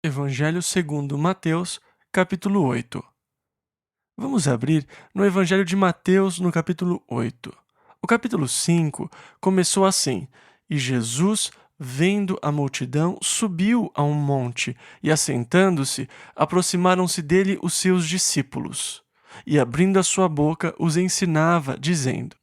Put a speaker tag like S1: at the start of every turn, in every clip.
S1: Evangelho segundo Mateus, capítulo 8. Vamos abrir no Evangelho de Mateus, no capítulo 8. O capítulo 5 começou assim: E Jesus, vendo a multidão, subiu a um monte, e assentando-se, aproximaram-se dele os seus discípulos. E abrindo a sua boca, os ensinava, dizendo: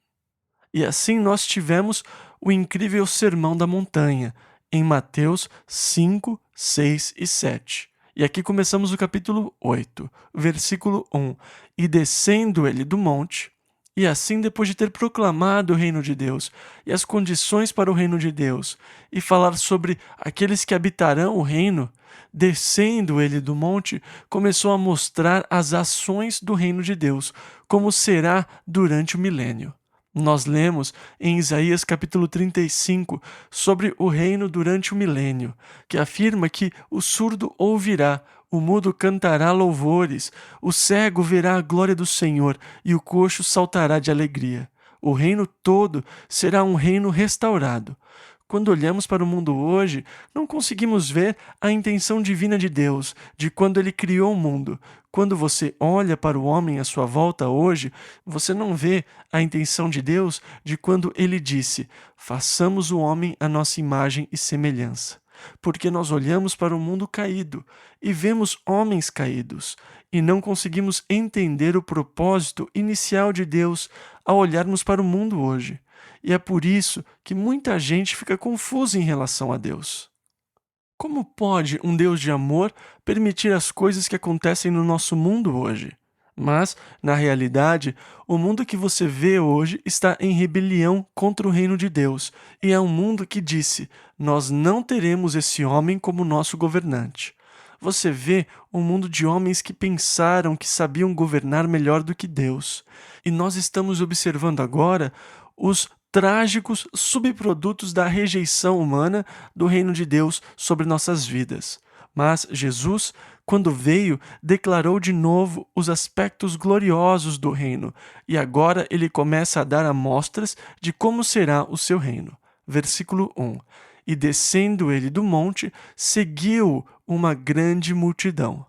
S1: E assim nós tivemos o incrível Sermão da Montanha, em Mateus 5, 6 e 7. E aqui começamos o capítulo 8, versículo 1. E descendo ele do monte, e assim depois de ter proclamado o reino de Deus e as condições para o reino de Deus, e falar sobre aqueles que habitarão o reino, descendo ele do monte, começou a mostrar as ações do reino de Deus, como será durante o milênio. Nós lemos em Isaías capítulo 35 sobre o reino durante o milênio, que afirma que o surdo ouvirá, o mudo cantará louvores, o cego verá a glória do Senhor e o coxo saltará de alegria. O reino todo será um reino restaurado. Quando olhamos para o mundo hoje, não conseguimos ver a intenção divina de Deus, de quando ele criou o mundo. Quando você olha para o homem à sua volta hoje, você não vê a intenção de Deus de quando ele disse: façamos o homem à nossa imagem e semelhança. Porque nós olhamos para o mundo caído e vemos homens caídos, e não conseguimos entender o propósito inicial de Deus ao olharmos para o mundo hoje. E é por isso que muita gente fica confusa em relação a Deus. Como pode um Deus de amor permitir as coisas que acontecem no nosso mundo hoje? Mas, na realidade, o mundo que você vê hoje está em rebelião contra o reino de Deus, e é um mundo que disse: nós não teremos esse homem como nosso governante. Você vê um mundo de homens que pensaram que sabiam governar melhor do que Deus. E nós estamos observando agora os trágicos subprodutos da rejeição humana do reino de Deus sobre nossas vidas. Mas Jesus, quando veio, declarou de novo os aspectos gloriosos do reino, e agora ele começa a dar amostras de como será o seu reino. Versículo 1. E descendo ele do monte, seguiu uma grande multidão.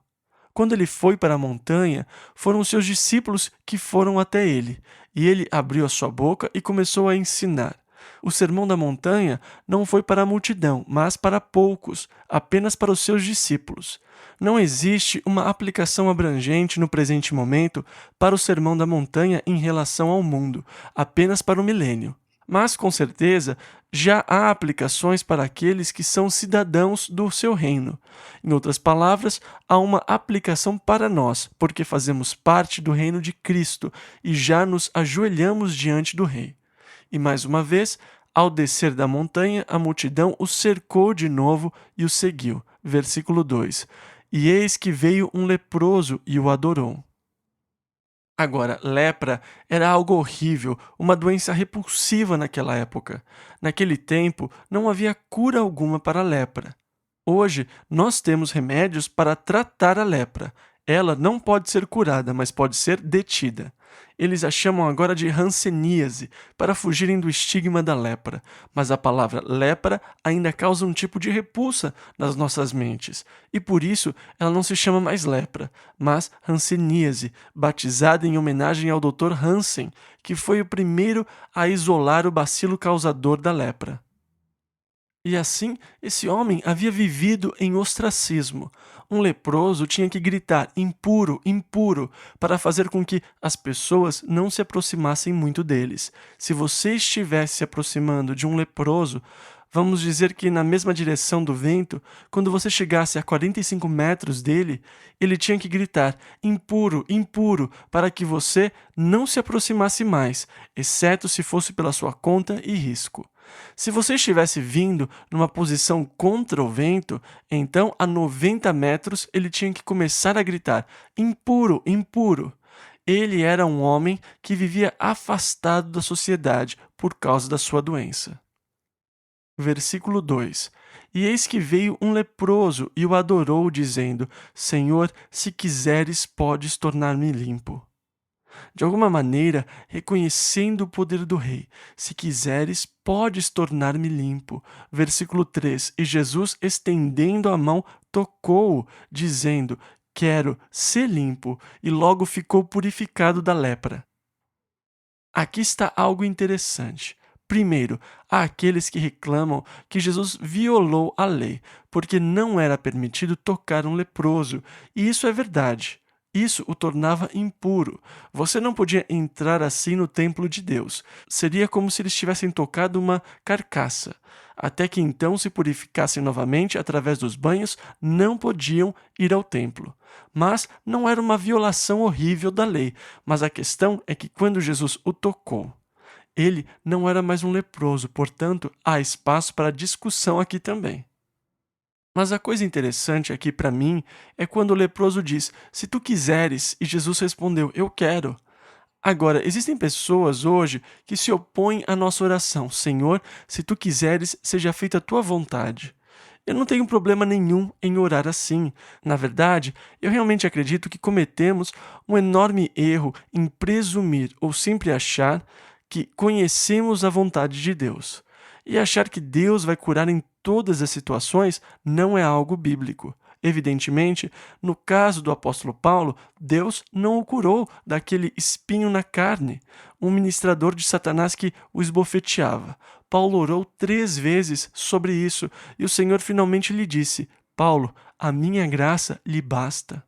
S1: Quando ele foi para a montanha, foram os seus discípulos que foram até ele, e ele abriu a sua boca e começou a ensinar. O sermão da montanha não foi para a multidão, mas para poucos, apenas para os seus discípulos. Não existe uma aplicação abrangente no presente momento para o sermão da montanha em relação ao mundo, apenas para o milênio. Mas, com certeza, já há aplicações para aqueles que são cidadãos do seu reino. Em outras palavras, há uma aplicação para nós, porque fazemos parte do reino de Cristo e já nos ajoelhamos diante do Rei. E mais uma vez, ao descer da montanha, a multidão o cercou de novo e o seguiu. Versículo 2. E eis que veio um leproso e o adorou. Agora, lepra era algo horrível, uma doença repulsiva naquela época. Naquele tempo, não havia cura alguma para a lepra. Hoje, nós temos remédios para tratar a lepra. Ela não pode ser curada, mas pode ser detida. Eles a chamam agora de hanseníase, para fugirem do estigma da lepra. Mas a palavra lepra ainda causa um tipo de repulsa nas nossas mentes. E por isso ela não se chama mais lepra, mas hanseníase, batizada em homenagem ao Dr. Hansen, que foi o primeiro a isolar o bacilo causador da lepra. E assim, esse homem havia vivido em ostracismo. Um leproso tinha que gritar impuro, impuro, para fazer com que as pessoas não se aproximassem muito deles. Se você estivesse se aproximando de um leproso, vamos dizer que na mesma direção do vento, quando você chegasse a 45 metros dele, ele tinha que gritar impuro, impuro, para que você não se aproximasse mais, exceto se fosse pela sua conta e risco. Se você estivesse vindo numa posição contra o vento, então a 90 metros ele tinha que começar a gritar impuro, impuro. Ele era um homem que vivia afastado da sociedade por causa da sua doença. Versículo 2. E eis que veio um leproso e o adorou, dizendo: Senhor, se quiseres, podes tornar-me limpo. de alguma maneira reconhecendo o poder do rei. Se quiseres, podes tornar-me limpo. Versículo 3. E Jesus, estendendo a mão, tocou-o, dizendo: Quero ser limpo. E logo ficou purificado da lepra. Aqui está algo interessante. Primeiro, há aqueles que reclamam que Jesus violou a lei, porque não era permitido tocar um leproso, e isso é verdade. Isso o tornava impuro. Você não podia entrar assim no templo de Deus. Seria como se eles tivessem tocado uma carcaça. Até que então se purificassem novamente através dos banhos, não podiam ir ao templo. Mas não era uma violação horrível da lei, mas a questão é que quando Jesus o tocou, ele não era mais um leproso, portanto, há espaço para discussão aqui também. Mas a coisa interessante aqui para mim é quando o leproso diz: Se tu quiseres, e Jesus respondeu: Eu quero. Agora, existem pessoas hoje que se opõem à nossa oração: Senhor, se tu quiseres, seja feita a tua vontade. Eu não tenho problema nenhum em orar assim. Na verdade, eu realmente acredito que cometemos um enorme erro em presumir ou sempre achar que conhecemos a vontade de Deus. E achar que Deus vai curar em todas as situações não é algo bíblico. Evidentemente, no caso do apóstolo Paulo, Deus não o curou daquele espinho na carne, um ministrador de Satanás que o esbofeteava. Paulo orou 3 vezes sobre isso e o Senhor finalmente lhe disse: Paulo, a minha graça lhe basta.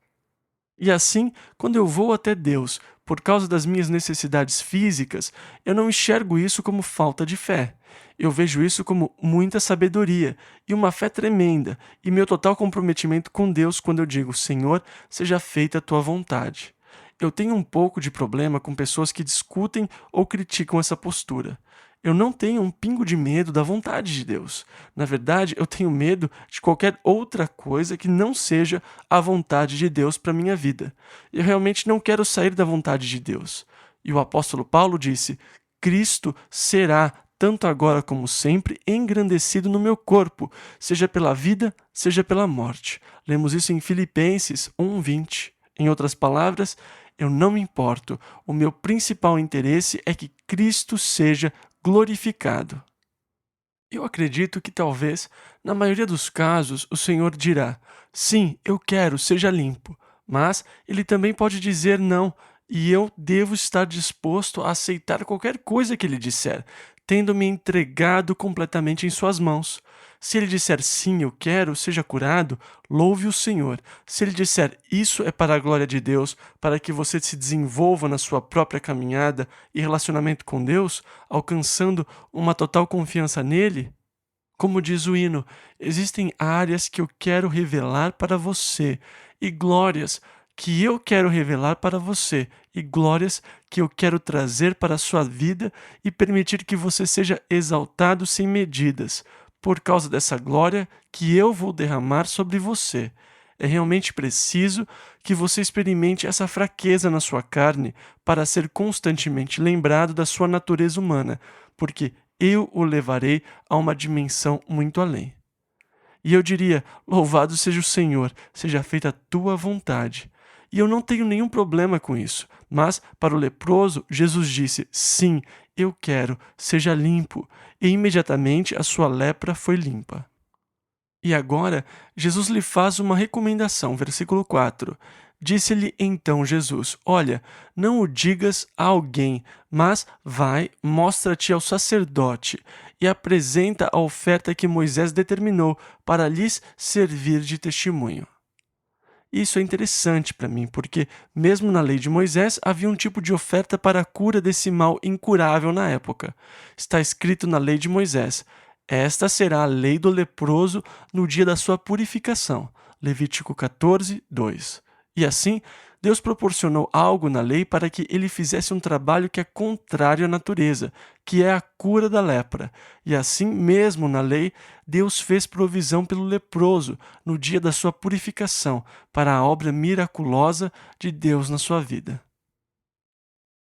S1: E assim, quando eu vou até Deus por causa das minhas necessidades físicas, eu não enxergo isso como falta de fé. Eu vejo isso como muita sabedoria e uma fé tremenda e meu total comprometimento com Deus quando eu digo: Senhor, seja feita a tua vontade. Eu tenho um pouco de problema com pessoas que discutem ou criticam essa postura. Eu não tenho um pingo de medo da vontade de Deus. Na verdade, eu tenho medo de qualquer outra coisa que não seja a vontade de Deus para minha vida. Eu realmente não quero sair da vontade de Deus. E o apóstolo Paulo disse: Cristo será, tanto agora como sempre, engrandecido no meu corpo, seja pela vida, seja pela morte. Lemos isso em Filipenses 1:20. Em outras palavras, eu não me importo. O meu principal interesse é que Cristo seja glorificado. Eu acredito que talvez, na maioria dos casos, o Senhor dirá: Sim, eu quero, seja limpo. Mas ele também pode dizer não, e eu devo estar disposto a aceitar qualquer coisa que ele disser, tendo me entregado completamente em suas mãos. Se ele disser sim, eu quero, seja curado, louve o Senhor. Se ele disser isso é para a glória de Deus, para que você se desenvolva na sua própria caminhada e relacionamento com Deus, alcançando uma total confiança nele, como diz o hino, existem áreas que eu quero revelar para você e glórias que eu quero revelar para você e glórias que eu quero trazer para a sua vida e permitir que você seja exaltado sem medidas, por causa dessa glória que eu vou derramar sobre você. É realmente preciso que você experimente essa fraqueza na sua carne para ser constantemente lembrado da sua natureza humana, porque eu o levarei a uma dimensão muito além. E eu diria: Louvado seja o Senhor, seja feita a tua vontade. E eu não tenho nenhum problema com isso. Mas, para o leproso, Jesus disse: Sim, eu quero, seja limpo. E imediatamente a sua lepra foi limpa. E agora, Jesus lhe faz uma recomendação, versículo 4. Disse-lhe então Jesus: Olha, não o digas a alguém, mas vai, mostra-te ao sacerdote e apresenta a oferta que Moisés determinou para lhes servir de testemunho. Isso é interessante para mim, porque mesmo na lei de Moisés havia um tipo de oferta para a cura desse mal incurável na época. Está escrito na lei de Moisés: Esta será a lei do leproso no dia da sua purificação. Levítico 14, 2. E assim, Deus proporcionou algo na lei para que ele fizesse um trabalho que é contrário à natureza, que é a cura da lepra. E assim mesmo na lei, Deus fez provisão pelo leproso no dia da sua purificação, para a obra miraculosa de Deus na sua vida.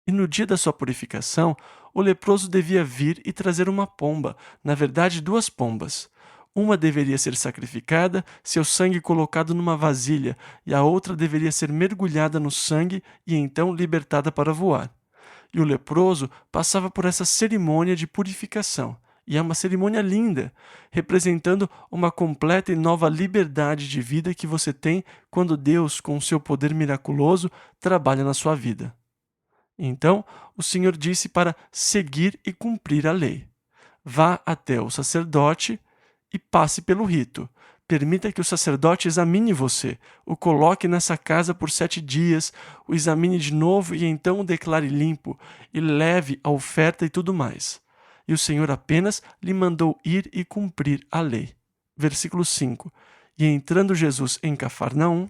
S1: E no dia da sua purificação, o leproso devia vir e trazer uma pomba, na verdade 2 pombas. Uma deveria ser sacrificada, seu sangue colocado numa vasilha, e a outra deveria ser mergulhada no sangue e então libertada para voar. E o leproso passava por essa cerimônia de purificação. E é uma cerimônia linda, representando uma completa e nova liberdade de vida que você tem quando Deus, com o seu poder miraculoso, trabalha na sua vida. Então, o Senhor disse para seguir e cumprir a lei. Vá até o sacerdote e passe pelo rito. Permita que o sacerdote examine você, o coloque nessa casa por 7 dias, o examine de novo e então o declare limpo, e leve a oferta e tudo mais. E o Senhor apenas lhe mandou ir e cumprir a lei. Versículo 5. E entrando Jesus em Cafarnaum.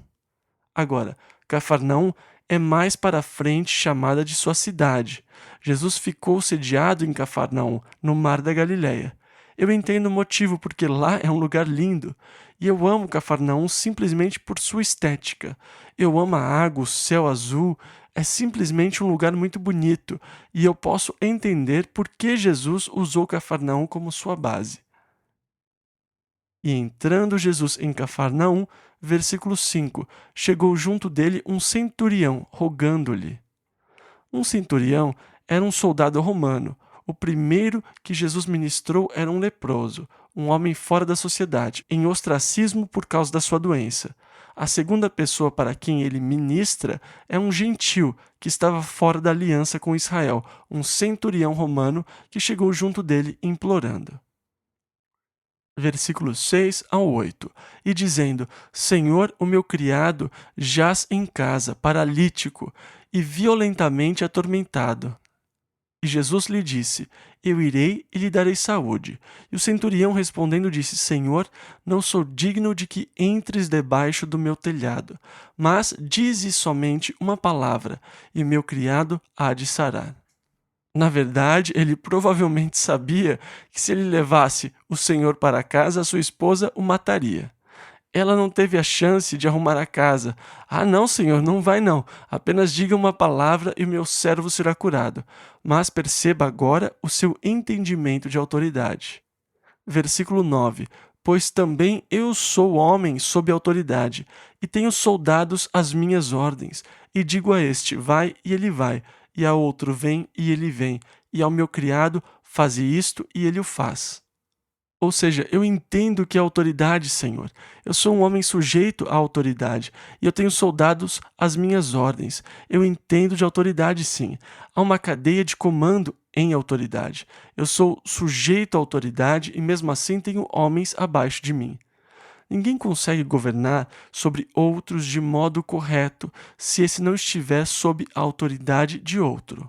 S1: Agora, Cafarnaum é mais para frente chamada de sua cidade. Jesus ficou sediado em Cafarnaum, no mar da Galileia. Eu entendo o motivo porque lá é um lugar lindo. E eu amo Cafarnaum simplesmente por sua estética. Eu amo a água, o céu azul. É simplesmente um lugar muito bonito. E eu posso entender por que Jesus usou Cafarnaum como sua base. E entrando Jesus em Cafarnaum, versículo 5, chegou junto dele um centurião, rogando-lhe. Um centurião era um soldado romano. O primeiro que Jesus ministrou era um leproso, um homem fora da sociedade, em ostracismo por causa da sua doença. A segunda pessoa para quem ele ministra é um gentil que estava fora da aliança com Israel, um centurião romano que chegou junto dele implorando. Versículos 6 ao 8, e dizendo: Senhor, o meu criado jaz em casa, paralítico e violentamente atormentado. E Jesus lhe disse: Eu irei e lhe darei saúde. E o centurião respondendo disse: Senhor, não sou digno de que entres debaixo do meu telhado, mas dize somente uma palavra, e meu criado há de sarar. Na verdade, ele provavelmente sabia que se ele levasse o Senhor para casa, sua esposa o mataria. Ela não teve a chance de arrumar a casa. Ah, não, Senhor, não vai não. Apenas diga uma palavra e o meu servo será curado. Mas perceba agora o seu entendimento de autoridade. Versículo 9. Pois também eu sou homem sob autoridade, e tenho soldados às minhas ordens, e digo a este, vai, e ele vai, e a outro, vem, e ele vem, e ao meu criado, faze isto, e ele o faz. Ou seja, eu entendo que é autoridade, Senhor. Eu sou um homem sujeito à autoridade e eu tenho soldados às minhas ordens. Eu entendo de autoridade, sim. Há uma cadeia de comando em autoridade. Eu sou sujeito à autoridade e mesmo assim tenho homens abaixo de mim. Ninguém consegue governar sobre outros de modo correto se esse não estiver sob a autoridade de outro.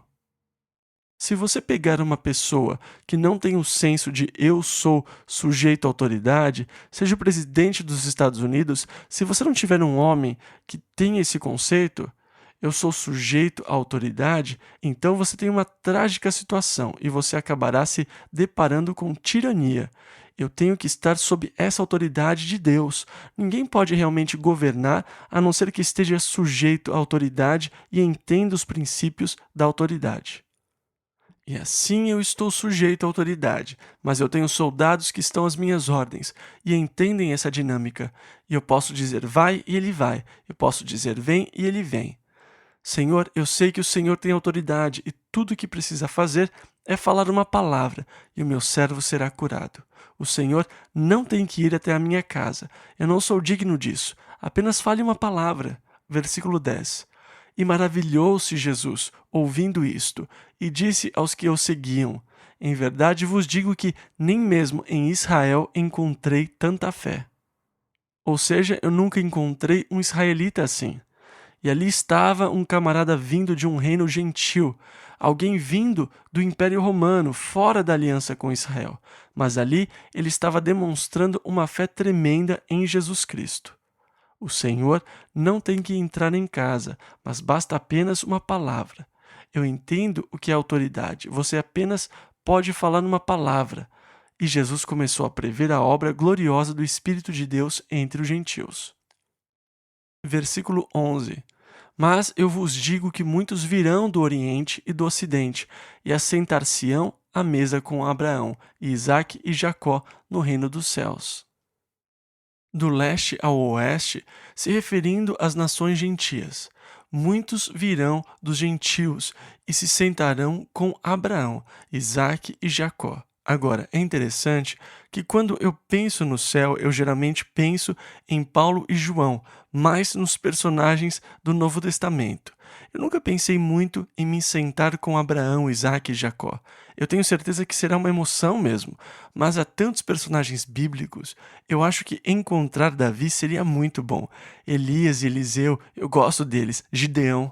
S1: Se você pegar uma pessoa que não tem o senso de eu sou sujeito à autoridade, seja o presidente dos Estados Unidos, se você não tiver um homem que tenha esse conceito, eu sou sujeito à autoridade, então você tem uma trágica situação e você acabará se deparando com tirania. Eu tenho que estar sob essa autoridade de Deus. Ninguém pode realmente governar a não ser que esteja sujeito à autoridade e entenda os princípios da autoridade. E assim eu estou sujeito à autoridade, mas eu tenho soldados que estão às minhas ordens e entendem essa dinâmica. E eu posso dizer vai e ele vai, eu posso dizer vem e ele vem. Senhor, eu sei que o Senhor tem autoridade e tudo o que precisa fazer é falar uma palavra e o meu servo será curado. O Senhor não tem que ir até a minha casa, eu não sou digno disso, apenas fale uma palavra. Versículo 10. E maravilhou-se Jesus, ouvindo isto, e disse aos que o seguiam: Em verdade vos digo que nem mesmo em Israel encontrei tanta fé. Ou seja, eu nunca encontrei um israelita assim. E ali estava um camarada vindo de um reino gentil, alguém vindo do Império Romano, fora da aliança com Israel. Mas ali ele estava demonstrando uma fé tremenda em Jesus Cristo. O Senhor não tem que entrar em casa, mas basta apenas uma palavra. Eu entendo o que é autoridade. Você apenas pode falar numa palavra. E Jesus começou a prever a obra gloriosa do Espírito de Deus entre os gentios. Versículo 11. Mas eu vos digo que muitos virão do Oriente e do Ocidente, e assentar-se-ão à mesa com Abraão, Isaque e Jacó no reino dos céus. Do leste ao oeste, se referindo às nações gentias. Muitos virão dos gentios e se sentarão com Abraão, Isaque e Jacó. Agora, é interessante que quando eu penso no céu, eu geralmente penso em Paulo e João, mais nos personagens do Novo Testamento. Eu nunca pensei muito em me sentar com Abraão, Isaque e Jacó. Eu tenho certeza que será uma emoção mesmo, mas há tantos personagens bíblicos, eu acho que encontrar Davi seria muito bom. Elias e Eliseu, eu gosto deles, Gideão.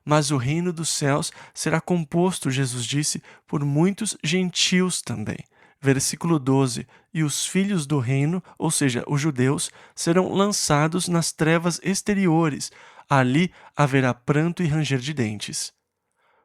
S1: Mas o reino dos céus será composto, Jesus disse, por muitos gentios também. Versículo 12: E os filhos do reino, ou seja, os judeus, serão lançados nas trevas exteriores. Ali haverá pranto e ranger de dentes.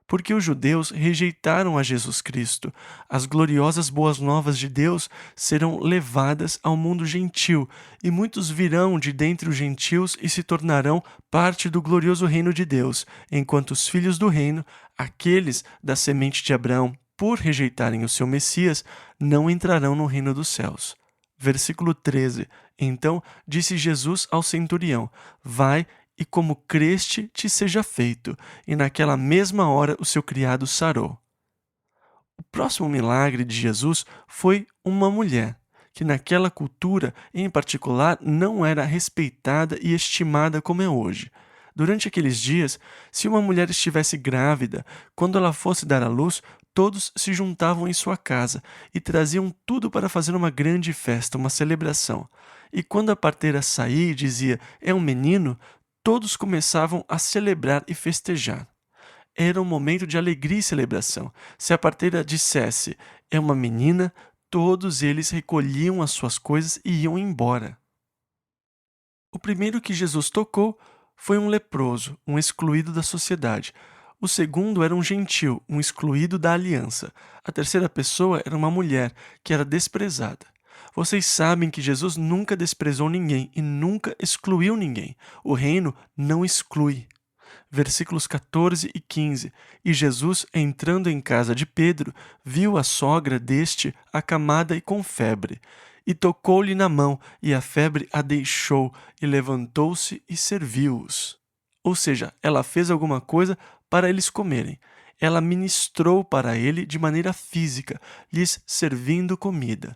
S1: Porque os judeus rejeitaram a Jesus Cristo. As gloriosas boas novas de Deus serão levadas ao mundo gentil, e muitos virão de dentre os gentios e se tornarão parte do glorioso reino de Deus, enquanto os filhos do reino, aqueles da semente de Abraão, por rejeitarem o seu Messias, não entrarão no reino dos céus. Versículo 13. Então disse Jesus ao centurião: Vai e como creste te seja feito. E naquela mesma hora o seu criado sarou. O próximo milagre de Jesus foi uma mulher, que naquela cultura, em particular, não era respeitada e estimada como é hoje. Durante aqueles dias, se uma mulher estivesse grávida, quando ela fosse dar à luz, todos se juntavam em sua casa e traziam tudo para fazer uma grande festa, uma celebração. E quando a parteira saía e dizia, é um menino, todos começavam a celebrar e festejar. Era um momento de alegria e celebração. Se a parteira dissesse, é uma menina, todos eles recolhiam as suas coisas e iam embora. O primeiro que Jesus tocou foi um leproso, um excluído da sociedade. O segundo era um gentil, um excluído da aliança. A terceira pessoa era uma mulher, que era desprezada. Vocês sabem que Jesus nunca desprezou ninguém e nunca excluiu ninguém. O reino não exclui. Versículos 14 e 15. E Jesus, entrando em casa de Pedro, viu a sogra deste acamada e com febre. E tocou-lhe na mão, e a febre a deixou, e levantou-se e serviu-os. Ou seja, ela fez alguma coisa para eles comerem. Ela ministrou para ele de maneira física, lhes servindo comida.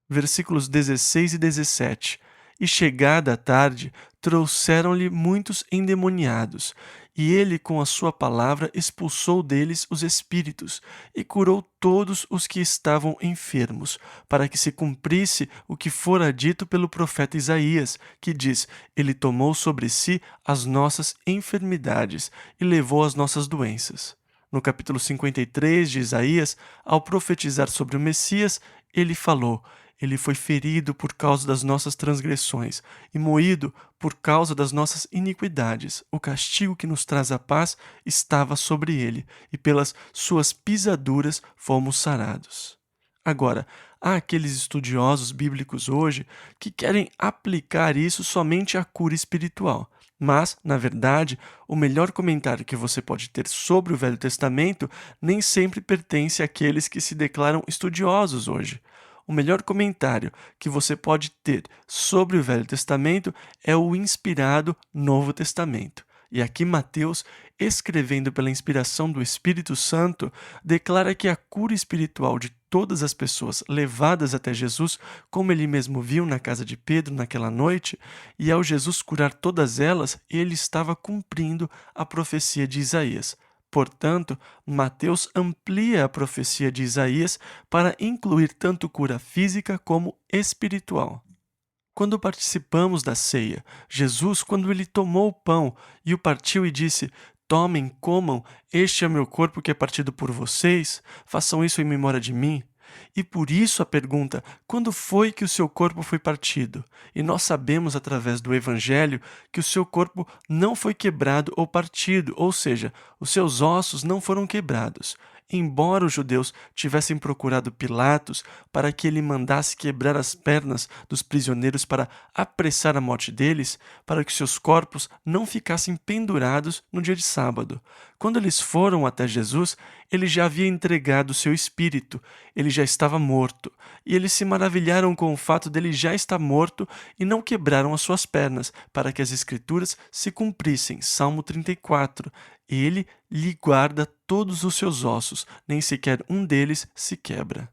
S1: Versículos 16 e 17. E chegada a tarde, trouxeram-lhe muitos endemoniados, e ele com a sua palavra expulsou deles os espíritos, e curou todos os que estavam enfermos, para que se cumprisse o que fora dito pelo profeta Isaías, que diz, ele tomou sobre si as nossas enfermidades e levou as nossas doenças. No capítulo 53 de Isaías, ao profetizar sobre o Messias, ele falou, ele foi ferido por causa das nossas transgressões e moído por causa das nossas iniquidades. O castigo que nos traz a paz estava sobre ele, e pelas suas pisaduras fomos sarados. Agora, há aqueles estudiosos bíblicos hoje que querem aplicar isso somente à cura espiritual. Mas, na verdade, o melhor comentário que você pode ter sobre o Velho Testamento nem sempre pertence àqueles que se declaram estudiosos hoje. O melhor comentário que você pode ter sobre o Velho Testamento é o inspirado Novo Testamento. E aqui Mateus, escrevendo pela inspiração do Espírito Santo, declara que a cura espiritual de todas as pessoas levadas até Jesus, como ele mesmo viu na casa de Pedro naquela noite, e ao Jesus curar todas elas, ele estava cumprindo a profecia de Isaías. Portanto, Mateus amplia a profecia de Isaías para incluir tanto cura física como espiritual. Quando participamos da ceia, Jesus, quando ele tomou o pão e o partiu e disse, tomem, comam, este é o meu corpo que é partido por vocês, façam isso em memória de mim. E por isso a pergunta, quando foi que o seu corpo foi partido? E nós sabemos através do Evangelho que o seu corpo não foi quebrado ou partido, ou seja, os seus ossos não foram quebrados. Embora os judeus tivessem procurado Pilatos para que ele mandasse quebrar as pernas dos prisioneiros para apressar a morte deles, para que seus corpos não ficassem pendurados no dia de sábado. Quando eles foram até Jesus, ele já havia entregado seu espírito, ele já estava morto. E eles se maravilharam com o fato dele já estar morto e não quebraram as suas pernas, para que as escrituras se cumprissem. Salmo 34. Ele lhe guarda todos os seus ossos, nem sequer um deles se quebra.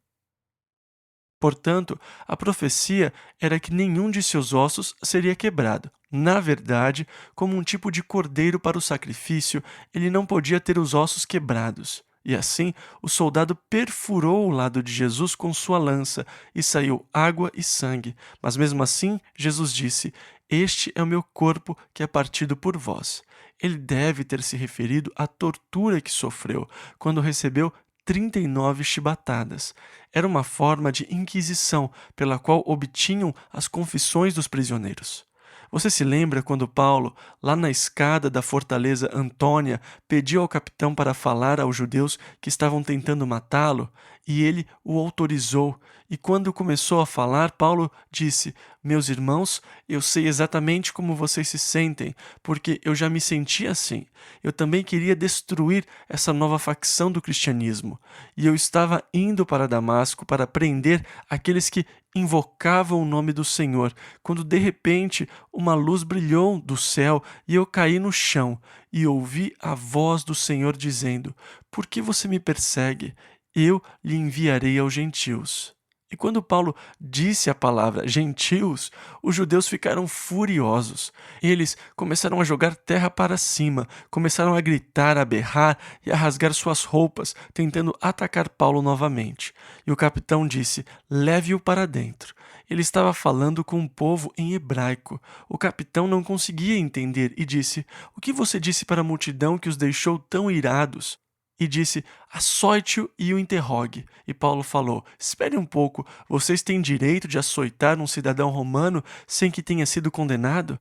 S1: Portanto, a profecia era que nenhum de seus ossos seria quebrado. Na verdade, como um tipo de cordeiro para o sacrifício, ele não podia ter os ossos quebrados. E assim, o soldado perfurou o lado de Jesus com sua lança, e saiu água e sangue. Mas mesmo assim, Jesus disse: "Este é o meu corpo que é partido por vós." Ele deve ter se referido à tortura que sofreu quando recebeu 39 chibatadas. Era uma forma de inquisição pela qual obtinham as confissões dos prisioneiros. Você se lembra quando Paulo, lá na escada da fortaleza Antônia, pediu ao capitão para falar aos judeus que estavam tentando matá-lo? E ele o autorizou. E quando começou a falar, Paulo disse: "Meus irmãos, eu sei exatamente como vocês se sentem, porque eu já me senti assim. Eu também queria destruir essa nova facção do cristianismo. E eu estava indo para Damasco para prender aqueles que invocavam o nome do Senhor, quando de repente uma luz brilhou do céu e eu caí no chão e ouvi a voz do Senhor dizendo: Por que você me persegue? Eu lhe enviarei aos gentios." E quando Paulo disse a palavra gentios, os judeus ficaram furiosos. Eles começaram a jogar terra para cima, começaram a gritar, a berrar e a rasgar suas roupas, tentando atacar Paulo novamente. E o capitão disse: "Leve-o para dentro." Ele estava falando com o povo em hebraico. O capitão não conseguia entender e disse: "O que você disse para a multidão que os deixou tão irados?" E disse: "Açoite-o e o interrogue." E Paulo falou: "Espere um pouco, vocês têm direito de açoitar um cidadão romano sem que tenha sido condenado?"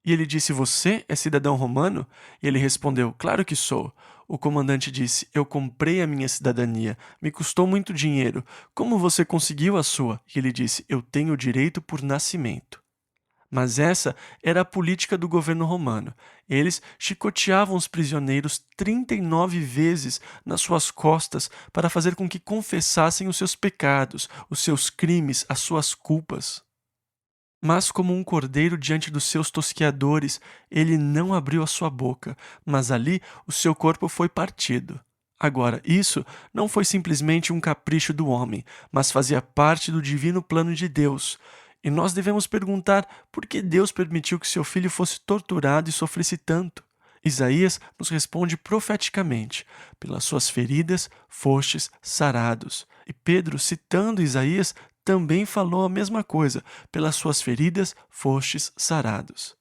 S1: E ele disse: "Você é cidadão romano?" E ele respondeu: "Claro que sou." O comandante disse: "Eu comprei a minha cidadania, me custou muito dinheiro. Como você conseguiu a sua?" E ele disse: "Eu tenho o direito por nascimento." Mas essa era a política do governo romano. Eles chicoteavam os prisioneiros 39 vezes nas suas costas para fazer com que confessassem os seus pecados, os seus crimes, as suas culpas. Mas como um cordeiro diante dos seus tosqueadores, ele não abriu a sua boca, mas ali o seu corpo foi partido. Agora, isso não foi simplesmente um capricho do homem, mas fazia parte do divino plano de Deus. E nós devemos perguntar por que Deus permitiu que seu filho fosse torturado e sofresse tanto. Isaías nos responde profeticamente: "Pelas suas feridas fostes sarados." E Pedro, citando Isaías, também falou a mesma coisa: "Pelas suas feridas fostes sarados."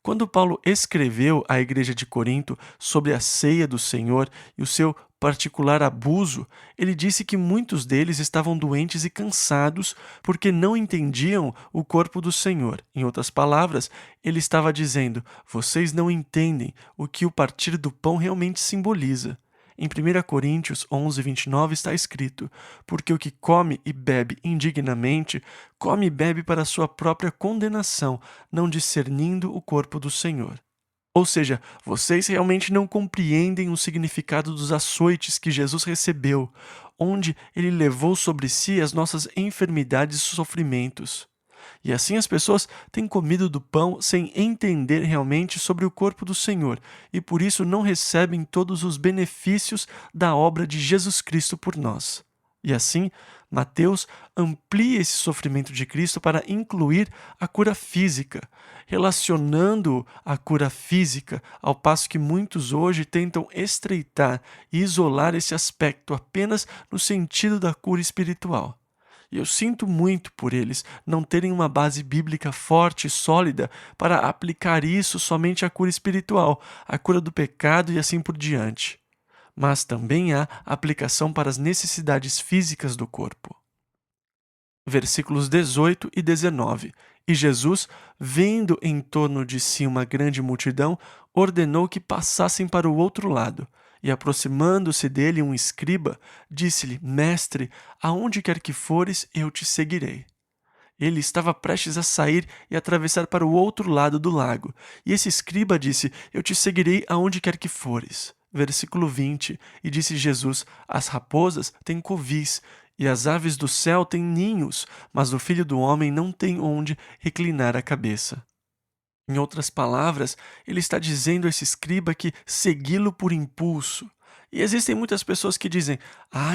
S1: Quando Paulo escreveu à igreja de Corinto sobre a ceia do Senhor e o seu particular abuso, ele disse que muitos deles estavam doentes e cansados porque não entendiam o corpo do Senhor. Em outras palavras, ele estava dizendo: "Vocês não entendem o que o partir do pão realmente simboliza." Em 1 Coríntios 11:29 está escrito: "Porque o que come e bebe indignamente, come e bebe para a sua própria condenação, não discernindo o corpo do Senhor." Ou seja, vocês realmente não compreendem o significado dos açoites que Jesus recebeu, onde ele levou sobre si as nossas enfermidades e sofrimentos. E assim as pessoas têm comido do pão sem entender realmente sobre o corpo do Senhor, e por isso não recebem todos os benefícios da obra de Jesus Cristo por nós. E assim, Mateus amplia esse sofrimento de Cristo para incluir a cura física, relacionando a cura física, ao passo que muitos hoje tentam estreitar e isolar esse aspecto apenas no sentido da cura espiritual. E eu sinto muito por eles não terem uma base bíblica forte e sólida para aplicar isso somente à cura espiritual, à cura do pecado e assim por diante. Mas também há aplicação para as necessidades físicas do corpo. Versículos 18 e 19. E Jesus, vendo em torno de si uma grande multidão, ordenou que passassem para o outro lado. E aproximando-se dele um escriba, disse-lhe: "Mestre, aonde quer que fores, eu te seguirei." Ele estava prestes a sair e atravessar para o outro lado do lago. E esse escriba disse: "Eu te seguirei aonde quer que fores." Versículo 20: E disse Jesus: As raposas têm covis, e as aves do céu têm ninhos, mas o Filho do Homem não tem onde reclinar a cabeça. Em outras palavras, ele está dizendo a esse escriba que segui-lo por impulso. E existem muitas pessoas que dizem: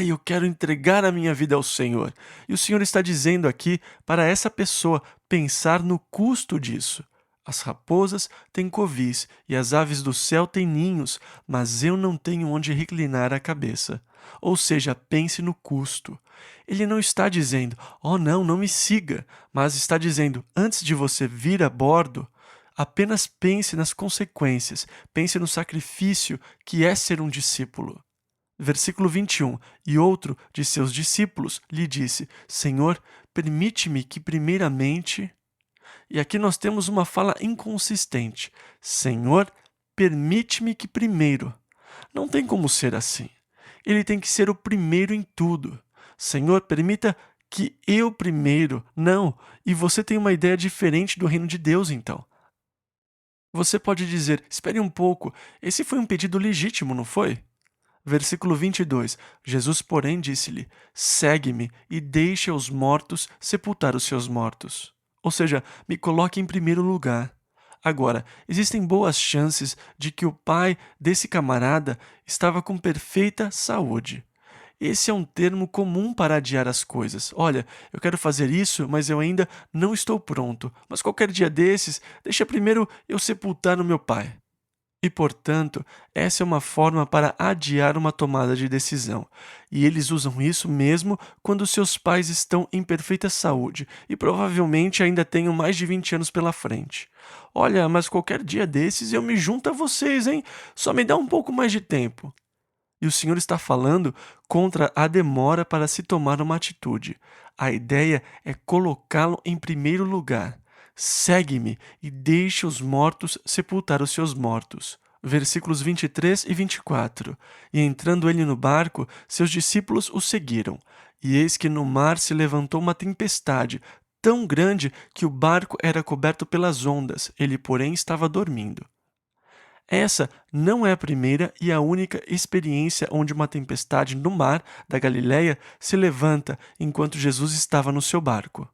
S1: eu quero entregar a minha vida ao Senhor. E o Senhor está dizendo aqui para essa pessoa pensar no custo disso. As raposas têm covis e as aves do céu têm ninhos, mas eu não tenho onde reclinar a cabeça. Ou seja, pense no custo. Ele não está dizendo: não me siga, mas está dizendo: antes de você vir a bordo, apenas pense nas consequências, pense no sacrifício que é ser um discípulo. Versículo 21. E outro de seus discípulos lhe disse: Senhor, permite-me que primeiramente... E aqui nós temos uma fala inconsistente. Senhor, permite-me que primeiro. Não tem como ser assim. Ele tem que ser o primeiro em tudo. Senhor, permita que eu primeiro. Não. E você tem uma ideia diferente do reino de Deus, então. Você pode dizer: espere um pouco, esse foi um pedido legítimo, não foi? Versículo 22. Jesus, porém, disse-lhe: Segue-me e deixe os mortos sepultar os seus mortos. Ou seja, me coloque em primeiro lugar. Agora, existem boas chances de que o pai desse camarada estava com perfeita saúde. Esse é um termo comum para adiar as coisas. Olha, eu quero fazer isso, mas eu ainda não estou pronto. Mas qualquer dia desses, deixa primeiro eu sepultar o meu pai. E, portanto, essa é uma forma para adiar uma tomada de decisão. E eles usam isso mesmo quando seus pais estão em perfeita saúde e provavelmente ainda tenham mais de 20 anos pela frente. Olha, mas qualquer dia desses eu me junto a vocês, hein? Só me dá um pouco mais de tempo. E o Senhor está falando contra a demora para se tomar uma atitude. A ideia é colocá-lo em primeiro lugar. Segue-me e deixe os mortos sepultar os seus mortos. Versículos 23 e 24. E entrando ele no barco, seus discípulos o seguiram. E eis que no mar se levantou uma tempestade, tão grande que o barco era coberto pelas ondas, ele, porém, estava dormindo. Essa não é a primeira e a única experiência onde uma tempestade no mar da Galileia se levanta enquanto Jesus estava no seu barco.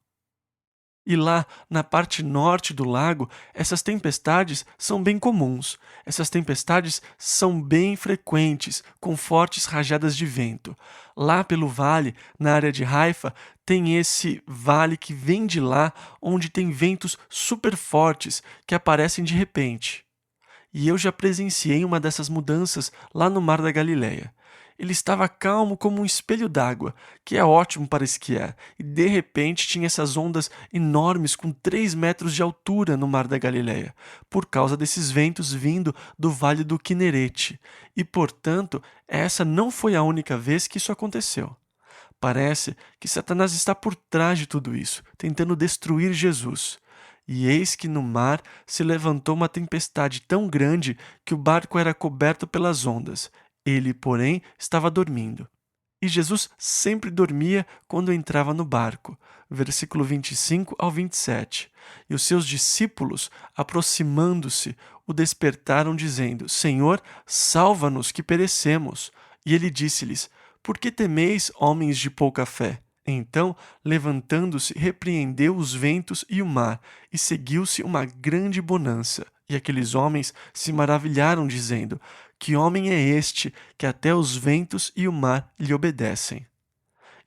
S1: E lá, na parte norte do lago, essas tempestades são bem comuns. Essas tempestades são bem frequentes, com fortes rajadas de vento. Lá pelo vale, na área de Haifa, tem esse vale que vem de lá, onde tem ventos super fortes que aparecem de repente. E eu já presenciei uma dessas mudanças lá no Mar da Galileia. Ele estava calmo como um espelho d'água, que é ótimo para esquiar, e de repente tinha essas ondas enormes com 3 metros de altura no Mar da Galileia, por causa desses ventos vindo do Vale do Quinerete. E, portanto, essa não foi a única vez que isso aconteceu. Parece que Satanás está por trás de tudo isso, tentando destruir Jesus. E eis que no mar se levantou uma tempestade tão grande que o barco era coberto pelas ondas. Ele, porém, estava dormindo. E Jesus sempre dormia quando entrava no barco. Versículo 25 ao 27. E os seus discípulos, aproximando-se, o despertaram, dizendo: Senhor, salva-nos que perecemos. E ele disse-lhes: Por que temeis, homens de pouca fé? Então, levantando-se, repreendeu os ventos e o mar, e seguiu-se uma grande bonança. E aqueles homens se maravilharam, dizendo: Que homem é este, que até os ventos e o mar lhe obedecem?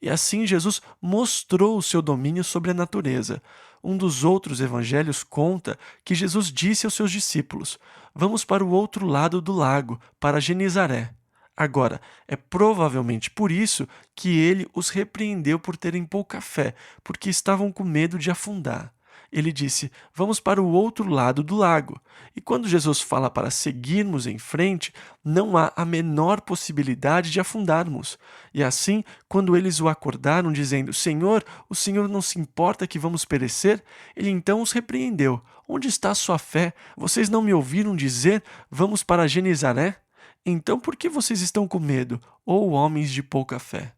S1: E assim Jesus mostrou o seu domínio sobre a natureza. Um dos outros evangelhos conta que Jesus disse aos seus discípulos: Vamos para o outro lado do lago, para Genizaré. Agora, é provavelmente por isso que ele os repreendeu por terem pouca fé, porque estavam com medo de afundar. Ele disse: Vamos para o outro lado do lago. E quando Jesus fala para seguirmos em frente, não há a menor possibilidade de afundarmos. E assim, quando eles o acordaram, dizendo: Senhor, o Senhor não se importa que vamos perecer? Ele então os repreendeu: Onde está a sua fé? Vocês não me ouviram dizer: Vamos para Genizaré? Então por que vocês estão com medo, ou homens de pouca fé?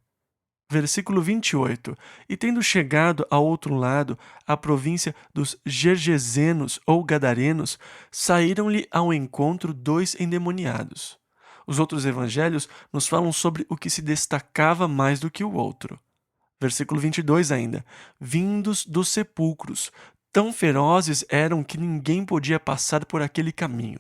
S1: Versículo 28. E tendo chegado ao outro lado, à província dos Gergesenos ou Gadarenos, saíram-lhe ao encontro 2 endemoniados. Os outros evangelhos nos falam sobre o que se destacava mais do que o outro. Versículo 22 ainda. Vindos dos sepulcros, tão ferozes eram que ninguém podia passar por aquele caminho.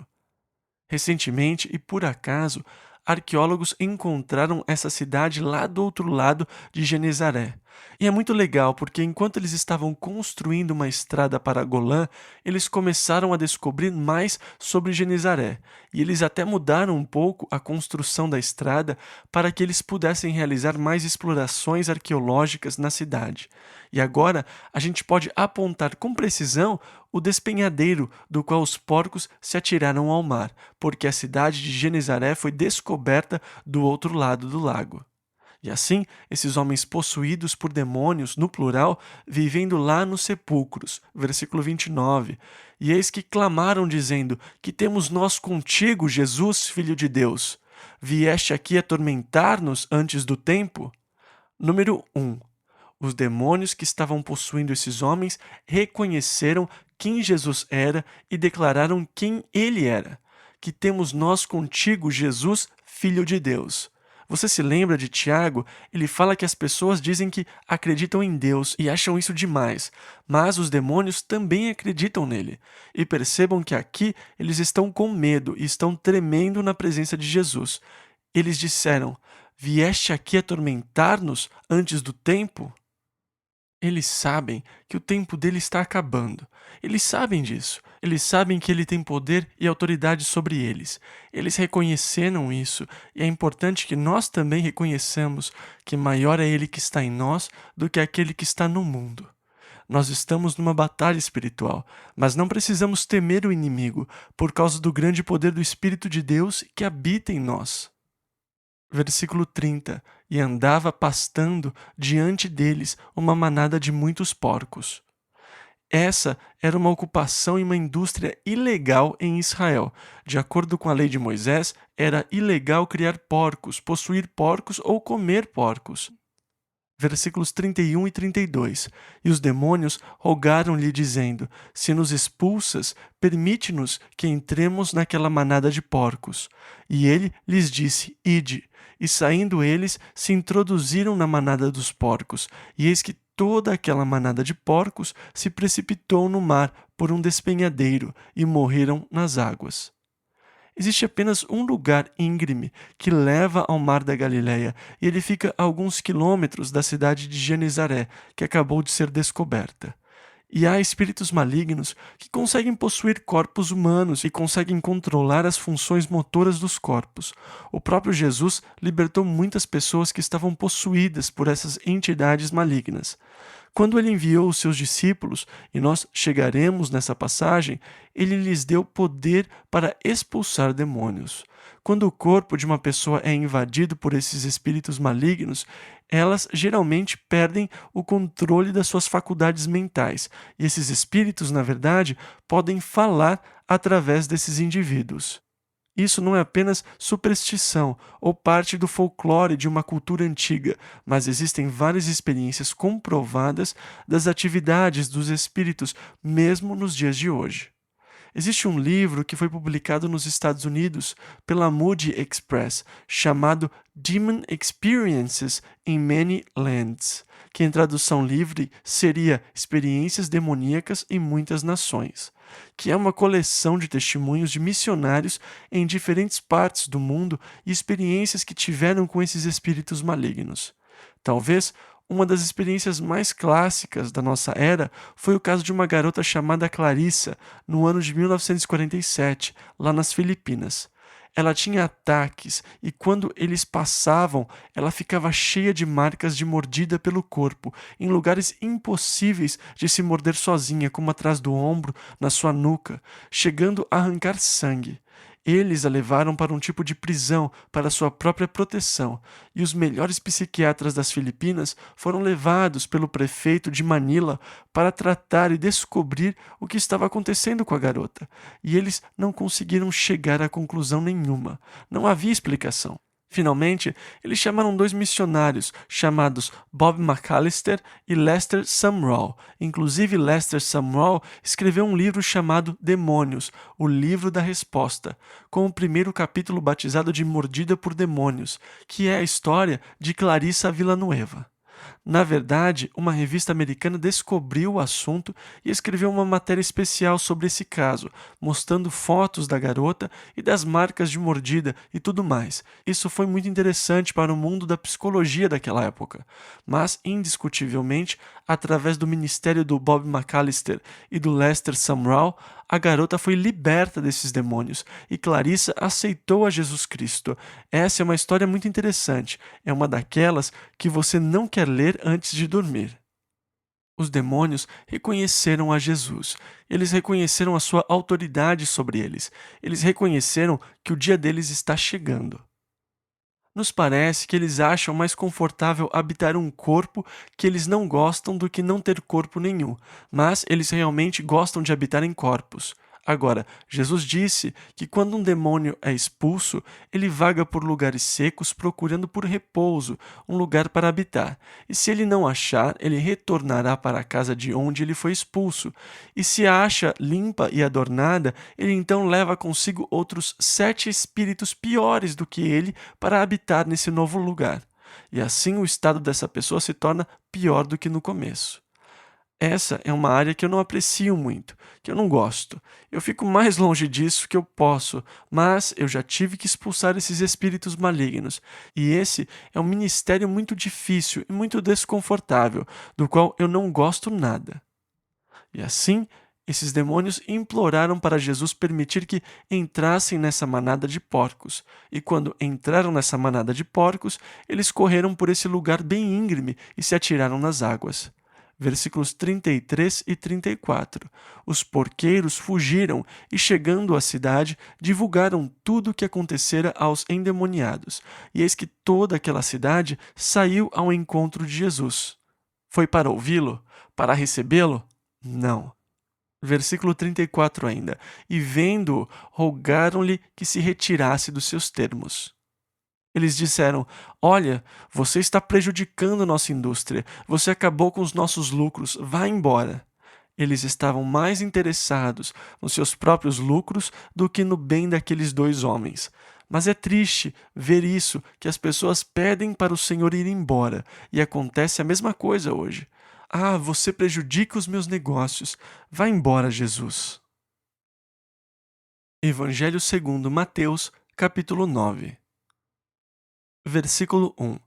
S1: Recentemente, e por acaso, arqueólogos encontraram essa cidade lá do outro lado de Genezaré. E é muito legal porque enquanto eles estavam construindo uma estrada para Golã, eles começaram a descobrir mais sobre Genezaré. E eles até mudaram um pouco a construção da estrada para que eles pudessem realizar mais explorações arqueológicas na cidade. E agora a gente pode apontar com precisão o despenhadeiro do qual os porcos se atiraram ao mar, porque a cidade de Genezaré foi descoberta do outro lado do lago. E assim, esses homens possuídos por demônios, no plural, vivendo lá nos sepulcros. Versículo 29. E eis que clamaram, dizendo: Que temos nós contigo, Jesus, Filho de Deus? Vieste aqui atormentar-nos antes do tempo? Número 1. Os demônios que estavam possuindo esses homens reconheceram quem Jesus era e declararam quem ele era. Que temos nós contigo, Jesus, Filho de Deus. Você se lembra de Tiago? Ele fala que as pessoas dizem que acreditam em Deus e acham isso demais, mas os demônios também acreditam nele. E percebam que aqui eles estão com medo e estão tremendo na presença de Jesus. Eles disseram: Vieste aqui atormentar-nos antes do tempo? Eles sabem que o tempo dele está acabando. Eles sabem disso. Eles sabem que ele tem poder e autoridade sobre eles. Eles reconheceram isso, e é importante que nós também reconheçamos que maior é ele que está em nós do que aquele que está no mundo. Nós estamos numa batalha espiritual, mas não precisamos temer o inimigo por causa do grande poder do Espírito de Deus que habita em nós. Versículo 30. E andava pastando diante deles uma manada de muitos porcos. Essa era uma ocupação e uma indústria ilegal em Israel. De acordo com a lei de Moisés, era ilegal criar porcos, possuir porcos ou comer porcos. Versículos 31 e 32. E os demônios rogaram-lhe, dizendo: Se nos expulsas, permite-nos que entremos naquela manada de porcos. E ele lhes disse: Ide. E saindo eles, se introduziram na manada dos porcos. E eis que toda aquela manada de porcos se precipitou no mar por um despenhadeiro e morreram nas águas. Existe apenas um lugar íngreme que leva ao mar da Galileia, e ele fica a alguns quilômetros da cidade de Genezaré, que acabou de ser descoberta. E há espíritos malignos que conseguem possuir corpos humanos e conseguem controlar as funções motoras dos corpos. O próprio Jesus libertou muitas pessoas que estavam possuídas por essas entidades malignas. Quando ele enviou os seus discípulos, e nós chegaremos nessa passagem, ele lhes deu poder para expulsar demônios. Quando o corpo de uma pessoa é invadido por esses espíritos malignos, elas geralmente perdem o controle das suas faculdades mentais, e esses espíritos, na verdade, podem falar através desses indivíduos. Isso não é apenas superstição ou parte do folclore de uma cultura antiga, mas existem várias experiências comprovadas das atividades dos espíritos, mesmo nos dias de hoje. Existe um livro que foi publicado nos Estados Unidos pela Moody Express, chamado Demon Experiences in Many Lands, que em tradução livre seria Experiências Demoníacas em Muitas Nações, que é uma coleção de testemunhos de missionários em diferentes partes do mundo e experiências que tiveram com esses espíritos malignos. Talvez uma das experiências mais clássicas da nossa era foi o caso de uma garota chamada Clarissa, no ano de 1947, lá nas Filipinas. Ela tinha ataques e quando eles passavam, ela ficava cheia de marcas de mordida pelo corpo, em lugares impossíveis de se morder sozinha, como atrás do ombro, na sua nuca, chegando a arrancar sangue. Eles a levaram para um tipo de prisão para sua própria proteção, e os melhores psiquiatras das Filipinas foram levados pelo prefeito de Manila para tratar e descobrir o que estava acontecendo com a garota. E eles não conseguiram chegar a conclusão nenhuma. Não havia explicação. Finalmente, eles chamaram 2 missionários, chamados Bob McAllister e Lester Sumrall. Inclusive, Lester Sumrall escreveu um livro chamado Demônios, o Livro da Resposta, com o primeiro capítulo batizado de Mordida por Demônios, que é a história de Clarissa Villanueva. Na verdade, uma revista americana descobriu o assunto e escreveu uma matéria especial sobre esse caso, mostrando fotos da garota e das marcas de mordida e tudo mais. Isso foi muito interessante para o mundo da psicologia daquela época. Mas, indiscutivelmente, através do ministério do Bob McAllister e do Lester Sumrall, a garota foi liberta desses demônios e Clarissa aceitou a Jesus Cristo. Essa é uma história muito interessante. É uma daquelas que você não quer ler antes de dormir. Os demônios reconheceram a Jesus. Eles reconheceram a sua autoridade sobre eles. Eles reconheceram que o dia deles está chegando. Nos parece que eles acham mais confortável habitar um corpo que eles não gostam do que não ter corpo nenhum, mas eles realmente gostam de habitar em corpos. Agora, Jesus disse que quando um demônio é expulso, ele vaga por lugares secos procurando por repouso, um lugar para habitar. E se ele não achar, ele retornará para a casa de onde ele foi expulso. E se a acha limpa e adornada, ele então leva consigo outros 7 espíritos piores do que ele para habitar nesse novo lugar. E assim o estado dessa pessoa se torna pior do que no começo. Essa é uma área que eu não aprecio muito, que eu não gosto. Eu fico mais longe disso que eu posso, mas eu já tive que expulsar esses espíritos malignos. E esse é um ministério muito difícil e muito desconfortável, do qual eu não gosto nada. E assim, esses demônios imploraram para Jesus permitir que entrassem nessa manada de porcos. E quando entraram nessa manada de porcos, eles correram por esse lugar bem íngreme e se atiraram nas águas. Versículos 33 e 34. Os porqueiros fugiram e, chegando à cidade, divulgaram tudo o que acontecera aos endemoniados. E eis que toda aquela cidade saiu ao encontro de Jesus. Foi para ouvi-lo? Para recebê-lo? Não. Versículo 34 ainda. E vendo-o, rogaram-lhe que se retirasse dos seus termos. Eles disseram: Olha, você está prejudicando nossa indústria, você acabou com os nossos lucros, vá embora. Eles estavam mais interessados nos seus próprios lucros do que no bem daqueles 2 homens. Mas é triste ver isso, que as pessoas pedem para o Senhor ir embora, e acontece a mesma coisa hoje. Ah, você prejudica os meus negócios. Vá embora, Jesus. Evangelho segundo Mateus, capítulo 9. Versículo 1.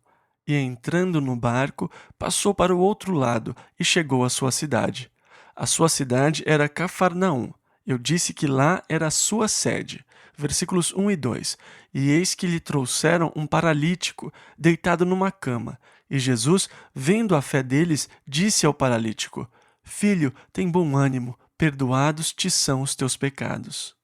S1: E entrando no barco, passou para o outro lado e chegou à sua cidade. A sua cidade era Cafarnaum. Eu disse que lá era a sua sede. Versículos 1 e 2. E eis que lhe trouxeram um paralítico, deitado numa cama. E Jesus, vendo a fé deles, disse ao paralítico: Filho, tem bom ânimo, perdoados te são os teus pecados.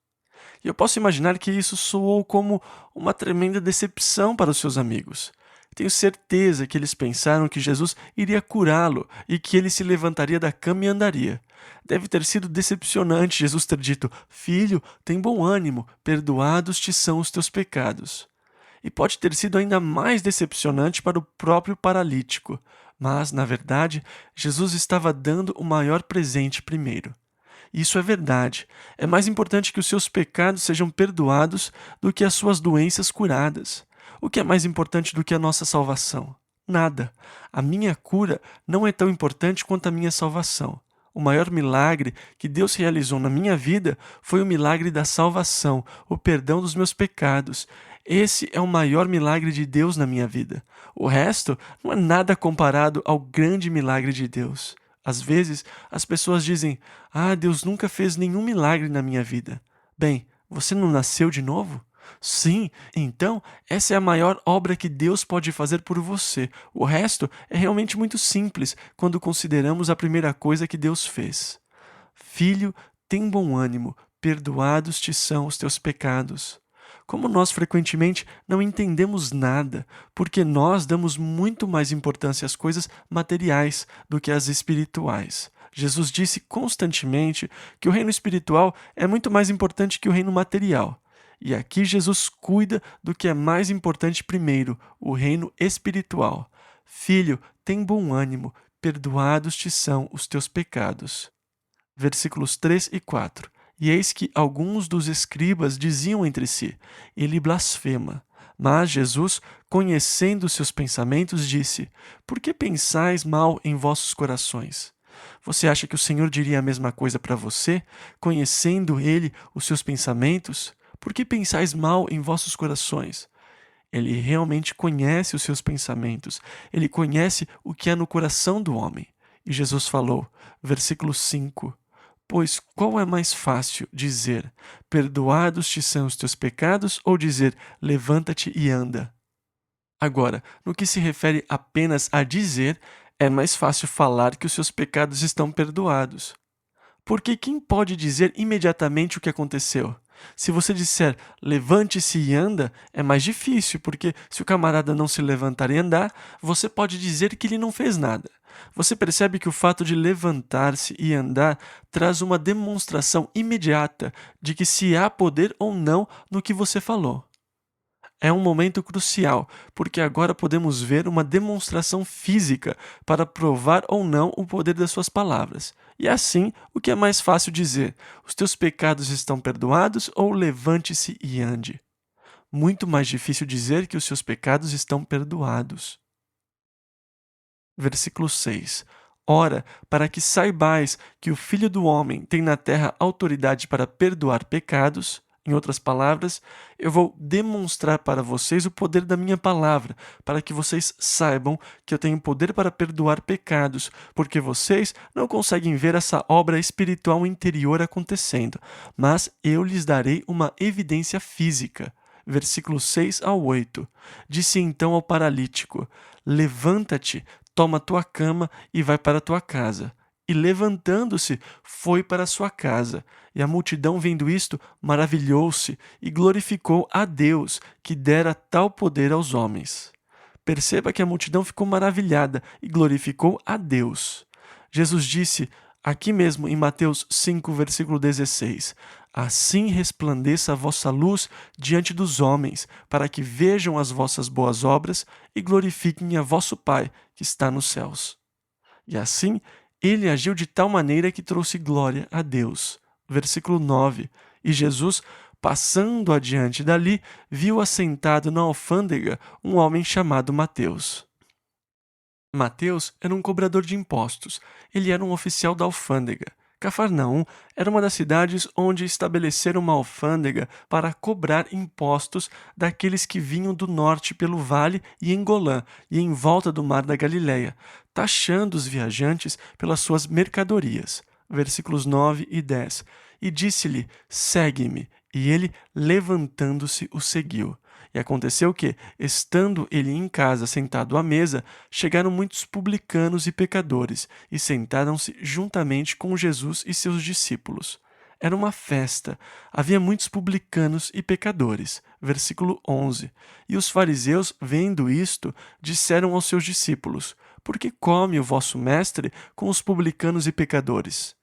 S1: E eu posso imaginar que isso soou como uma tremenda decepção para os seus amigos. Tenho certeza que eles pensaram que Jesus iria curá-lo e que ele se levantaria da cama e andaria. Deve ter sido decepcionante Jesus ter dito: Filho, tem bom ânimo, perdoados te são os teus pecados. E pode ter sido ainda mais decepcionante para o próprio paralítico. Mas, na verdade, Jesus estava dando o maior presente primeiro. Isso é verdade. É mais importante que os seus pecados sejam perdoados do que as suas doenças curadas. O que é mais importante do que a nossa salvação? Nada. A minha cura não é tão importante quanto a minha salvação. O maior milagre que Deus realizou na minha vida foi o milagre da salvação, o perdão dos meus pecados. Esse é o maior milagre de Deus na minha vida. O resto não é nada comparado ao grande milagre de Deus. Às vezes, as pessoas dizem: Ah, Deus nunca fez nenhum milagre na minha vida. Bem, você não nasceu de novo? Sim, então essa é a maior obra que Deus pode fazer por você. O resto é realmente muito simples quando consideramos a primeira coisa que Deus fez. Filho, tem bom ânimo, perdoados te são os teus pecados. Como nós frequentemente não entendemos nada, porque nós damos muito mais importância às coisas materiais do que às espirituais. Jesus disse constantemente que o reino espiritual é muito mais importante que o reino material. E aqui Jesus cuida do que é mais importante primeiro, o reino espiritual. Filho, tem bom ânimo, perdoados te são os teus pecados. Versículos 3 e 4. E eis que alguns dos escribas diziam entre si: ele blasfema. Mas Jesus, conhecendo seus pensamentos, disse: por que pensais mal em vossos corações? Você acha que o Senhor diria a mesma coisa para você, conhecendo Ele os seus pensamentos? Por que pensais mal em vossos corações? Ele realmente conhece os seus pensamentos. Ele conhece o que há no coração do homem. E Jesus falou, versículo 5: pois qual é mais fácil dizer, perdoados te são os teus pecados, ou dizer, levanta-te e anda? Agora, no que se refere apenas a dizer, é mais fácil falar que os seus pecados estão perdoados. Porque quem pode dizer imediatamente o que aconteceu? Se você disser levante-se e anda, é mais difícil, porque se o camarada não se levantar e andar, você pode dizer que ele não fez nada. Você percebe que o fato de levantar-se e andar traz uma demonstração imediata de que se há poder ou não no que você falou. É um momento crucial, porque agora podemos ver uma demonstração física para provar ou não o poder das suas palavras. E assim, o que é mais fácil dizer? Os teus pecados estão perdoados ou levante-se e ande? Muito mais difícil dizer que os seus pecados estão perdoados. Versículo 6. Ora, para que saibais que o Filho do Homem tem na terra autoridade para perdoar pecados, em outras palavras, eu vou demonstrar para vocês o poder da minha palavra, para que vocês saibam que eu tenho poder para perdoar pecados, porque vocês não conseguem ver essa obra espiritual interior acontecendo, mas eu lhes darei uma evidência física. Versículos 6 ao 8. Disse então ao paralítico: levanta-te, toma tua cama e vai para tua casa. E levantando-se, foi para sua casa. E a multidão, vendo isto, maravilhou-se e glorificou a Deus, que dera tal poder aos homens. Perceba que a multidão ficou maravilhada e glorificou a Deus. Jesus disse, aqui mesmo em Mateus 5, versículo 16, assim resplandeça a vossa luz diante dos homens, para que vejam as vossas boas obras e glorifiquem a vosso Pai, que está nos céus. E assim, ele agiu de tal maneira que trouxe glória a Deus. Versículo 9. E Jesus, passando adiante dali, viu assentado na alfândega um homem chamado Mateus. Mateus era um cobrador de impostos. Ele era um oficial da alfândega. Cafarnaum era uma das cidades onde estabeleceram uma alfândega para cobrar impostos daqueles que vinham do norte pelo vale e em Golã e em volta do mar da Galileia, taxando os viajantes pelas suas mercadorias. Versículos 9 e 10. E disse-lhe, segue-me. E ele, levantando-se, o seguiu. E aconteceu que, estando ele em casa sentado à mesa, chegaram muitos publicanos e pecadores, e sentaram-se juntamente com Jesus e seus discípulos. Era uma festa, havia muitos publicanos e pecadores. Versículo 11. E os fariseus, vendo isto, disseram aos seus discípulos, por que come o vosso mestre com os publicanos e pecadores?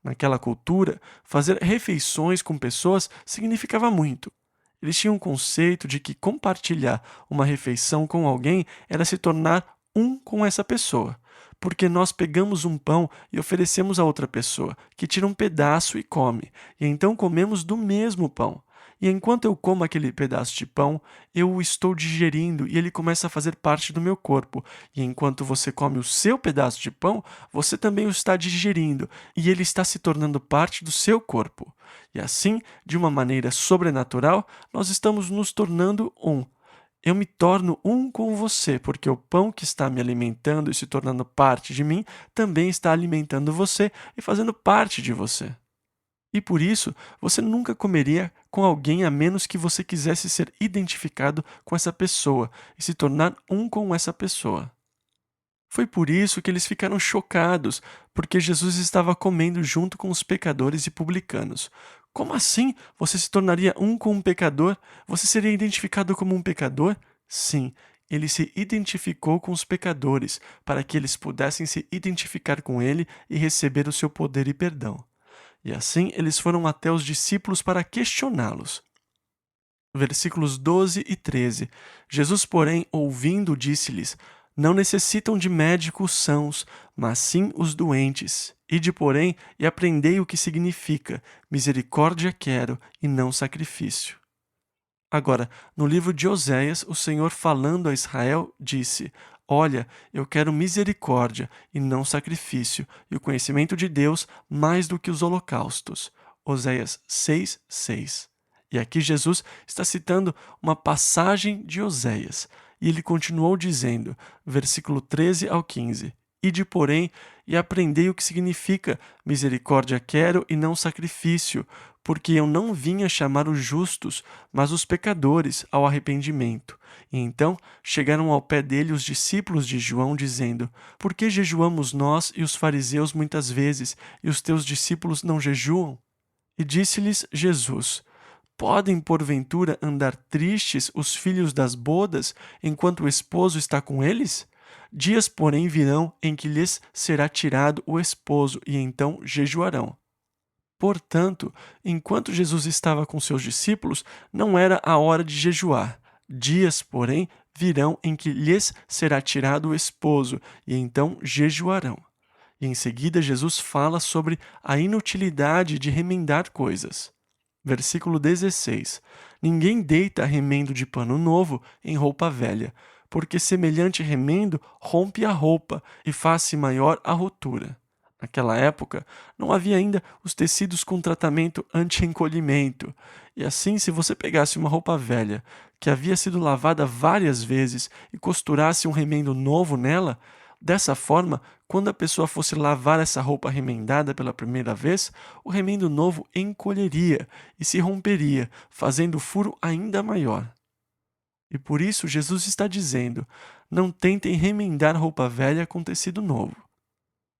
S1: Naquela cultura, fazer refeições com pessoas significava muito. Eles tinham um conceito de que compartilhar uma refeição com alguém era se tornar um com essa pessoa. Porque nós pegamos um pão e oferecemos a outra pessoa, que tira um pedaço e come, e então comemos do mesmo pão. E enquanto eu como aquele pedaço de pão, eu o estou digerindo e ele começa a fazer parte do meu corpo. E enquanto você come o seu pedaço de pão, você também o está digerindo e ele está se tornando parte do seu corpo. E assim, de uma maneira sobrenatural, nós estamos nos tornando um. Eu me torno um com você, porque o pão que está me alimentando e se tornando parte de mim também está alimentando você e fazendo parte de você. E por isso, você nunca comeria com alguém a menos que você quisesse ser identificado com essa pessoa e se tornar um com essa pessoa. Foi por isso que eles ficaram chocados, porque Jesus estava comendo junto com os pecadores e publicanos. Como assim você se tornaria um com um pecador? Você seria identificado como um pecador? Sim, ele se identificou com os pecadores, para que eles pudessem se identificar com ele e receber o seu poder e perdão. E assim eles foram até os discípulos para questioná-los. Versículos 12 e 13. Jesus, porém, ouvindo, disse-lhes: Não necessitam de médicos sãos, mas sim os doentes. Ide, porém, e aprendei o que significa: misericórdia quero e não sacrifício. Agora, no livro de Oséias, o Senhor, falando a Israel, disse: Olha, eu quero misericórdia e não sacrifício, e o conhecimento de Deus mais do que os holocaustos. Oséias 6:6. E aqui Jesus está citando uma passagem de Oséias, e ele continuou dizendo, versículo 13 ao 15: Ide, porém, e aprendei o que significa: misericórdia quero e não sacrifício, porque eu não vim a chamar os justos, mas os pecadores ao arrependimento. E então chegaram ao pé dele os discípulos de João, dizendo: Por que jejuamos nós e os fariseus muitas vezes, e os teus discípulos não jejuam? E disse-lhes Jesus: Podem, porventura, andar tristes os filhos das bodas, enquanto o esposo está com eles? Dias, porém, virão em que lhes será tirado o esposo, e então jejuarão. Portanto, enquanto Jesus estava com seus discípulos, não era a hora de jejuar. Dias, porém, virão em que lhes será tirado o esposo, e então jejuarão. E em seguida, Jesus fala sobre a inutilidade de remendar coisas. Versículo 16. Ninguém deita remendo de pano novo em roupa velha, porque semelhante remendo rompe a roupa e faz-se maior a rotura. Naquela época, não havia ainda os tecidos com tratamento anti-encolhimento. E assim, se você pegasse uma roupa velha, que havia sido lavada várias vezes, e costurasse um remendo novo nela, dessa forma, quando a pessoa fosse lavar essa roupa remendada pela primeira vez, o remendo novo encolheria e se romperia, fazendo o furo ainda maior. E por isso Jesus está dizendo: não tentem remendar roupa velha com tecido novo.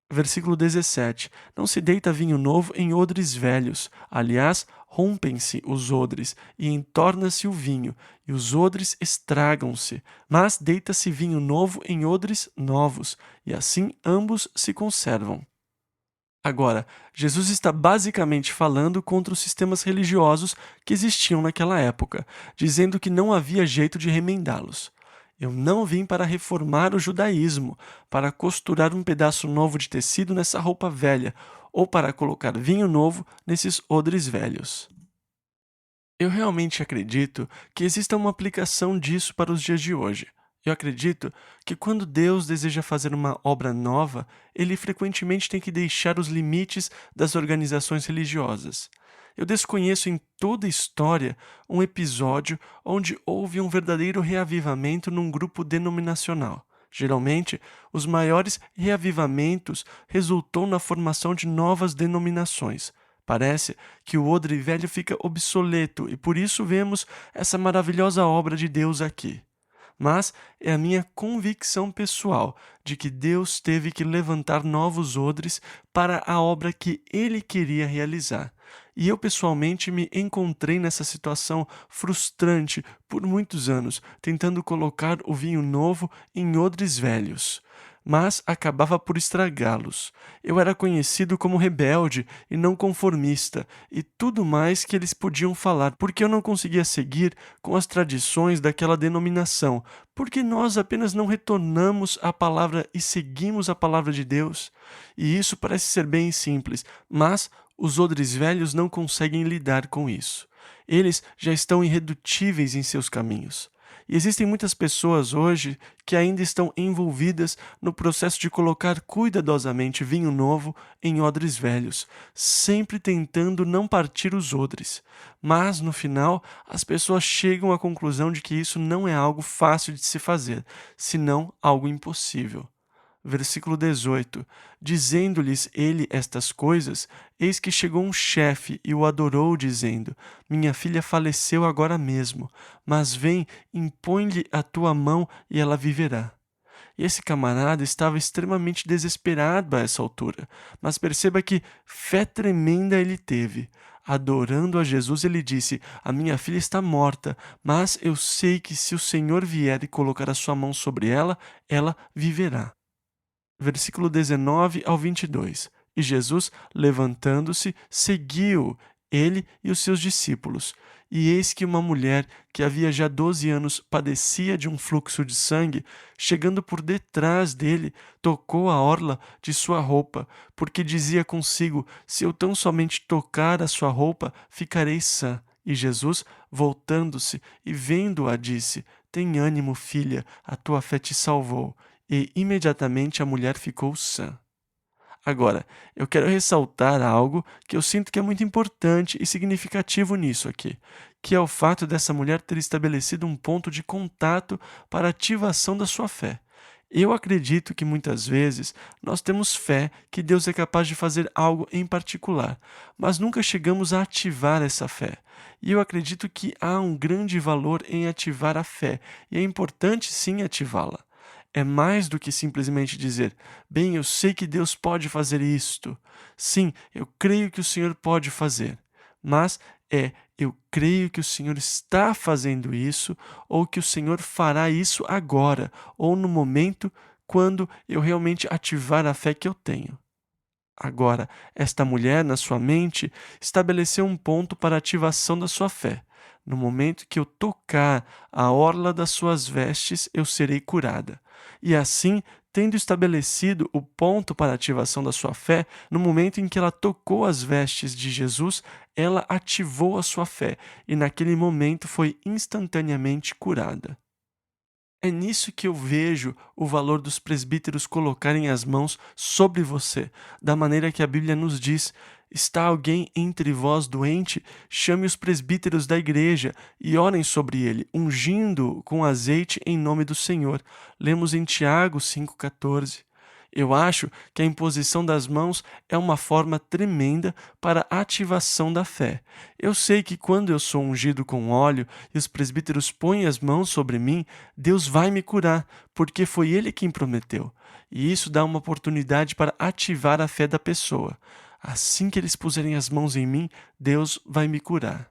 S1: Versículo 17. Não se deita vinho novo em odres velhos. Aliás, rompem-se os odres, e entorna-se o vinho, e os odres estragam-se. Mas deita-se vinho novo em odres novos, e assim ambos se conservam. Agora, Jesus está basicamente falando contra os sistemas religiosos que existiam naquela época, dizendo que não havia jeito de remendá-los. Eu não vim para reformar o judaísmo, para costurar um pedaço novo de tecido nessa roupa velha, ou para colocar vinho novo nesses odres velhos. Eu realmente acredito que exista uma aplicação disso para os dias de hoje. Eu acredito que quando Deus deseja fazer uma obra nova, ele frequentemente tem que deixar os limites das organizações religiosas. Eu desconheço em toda a história um episódio onde houve um verdadeiro reavivamento num grupo denominacional. Geralmente, os maiores reavivamentos resultou na formação de novas denominações. Parece que o odre velho fica obsoleto e por isso vemos essa maravilhosa obra de Deus aqui. Mas é a minha convicção pessoal de que Deus teve que levantar novos odres para a obra que Ele queria realizar. E eu pessoalmente me encontrei nessa situação frustrante por muitos anos, tentando colocar o vinho novo em odres velhos, mas acabava por estragá-los. Eu era conhecido como rebelde e não conformista, e tudo mais que eles podiam falar, porque eu não conseguia seguir com as tradições daquela denominação, porque nós apenas não retornamos à palavra e seguimos a palavra de Deus. E isso parece ser bem simples, mas os odres velhos não conseguem lidar com isso. Eles já estão irredutíveis em seus caminhos. E existem muitas pessoas hoje que ainda estão envolvidas no processo de colocar cuidadosamente vinho novo em odres velhos, sempre tentando não partir os odres. Mas, no final, as pessoas chegam à conclusão de que isso não é algo fácil de se fazer, senão algo impossível. Versículo 18. Dizendo-lhes ele estas coisas, eis que chegou um chefe e o adorou, dizendo: Minha filha faleceu agora mesmo, mas vem, impõe-lhe a tua mão e ela viverá. E esse camarada estava extremamente desesperado a essa altura, mas perceba que fé tremenda ele teve. Adorando a Jesus, ele disse: A minha filha está morta, mas eu sei que se o Senhor vier e colocar a sua mão sobre ela, ela viverá. Versículo 19 ao 22. E Jesus, levantando-se, seguiu ele e os seus discípulos. E eis que uma mulher que havia já 12 anos padecia de um fluxo de sangue, chegando por detrás dele, tocou a orla de sua roupa, porque dizia consigo: se eu tão somente tocar a sua roupa, ficarei sã. E Jesus, voltando-se e vendo-a, disse: tem ânimo, filha, a tua fé te salvou. E imediatamente a mulher ficou sã. Agora, eu quero ressaltar algo que eu sinto que é muito importante e significativo nisso aqui, que é o fato dessa mulher ter estabelecido um ponto de contato para a ativação da sua fé. Eu acredito que muitas vezes nós temos fé que Deus é capaz de fazer algo em particular, mas nunca chegamos a ativar essa fé. E eu acredito que há um grande valor em ativar a fé, e é importante sim ativá-la. É mais do que simplesmente dizer: bem, eu sei que Deus pode fazer isto. Sim, eu creio que o Senhor pode fazer. Mas eu creio que o Senhor está fazendo isso, ou que o Senhor fará isso agora, ou no momento quando eu realmente ativar a fé que eu tenho. Agora, esta mulher, na sua mente, estabeleceu um ponto para a ativação da sua fé. No momento que eu tocar a orla das suas vestes, eu serei curada. E assim, tendo estabelecido o ponto para a ativação da sua fé, no momento em que ela tocou as vestes de Jesus, ela ativou a sua fé e naquele momento foi instantaneamente curada. É nisso que eu vejo o valor dos presbíteros colocarem as mãos sobre você, da maneira que a Bíblia nos diz: está alguém entre vós doente? Chame os presbíteros da igreja e orem sobre ele, ungindo-o com azeite em nome do Senhor. Lemos em Tiago 5,14. Eu acho que a imposição das mãos é uma forma tremenda para a ativação da fé. Eu sei que quando eu sou ungido com óleo e os presbíteros põem as mãos sobre mim, Deus vai me curar, porque foi Ele quem prometeu. E isso dá uma oportunidade para ativar a fé da pessoa. Assim que eles puserem as mãos em mim, Deus vai me curar.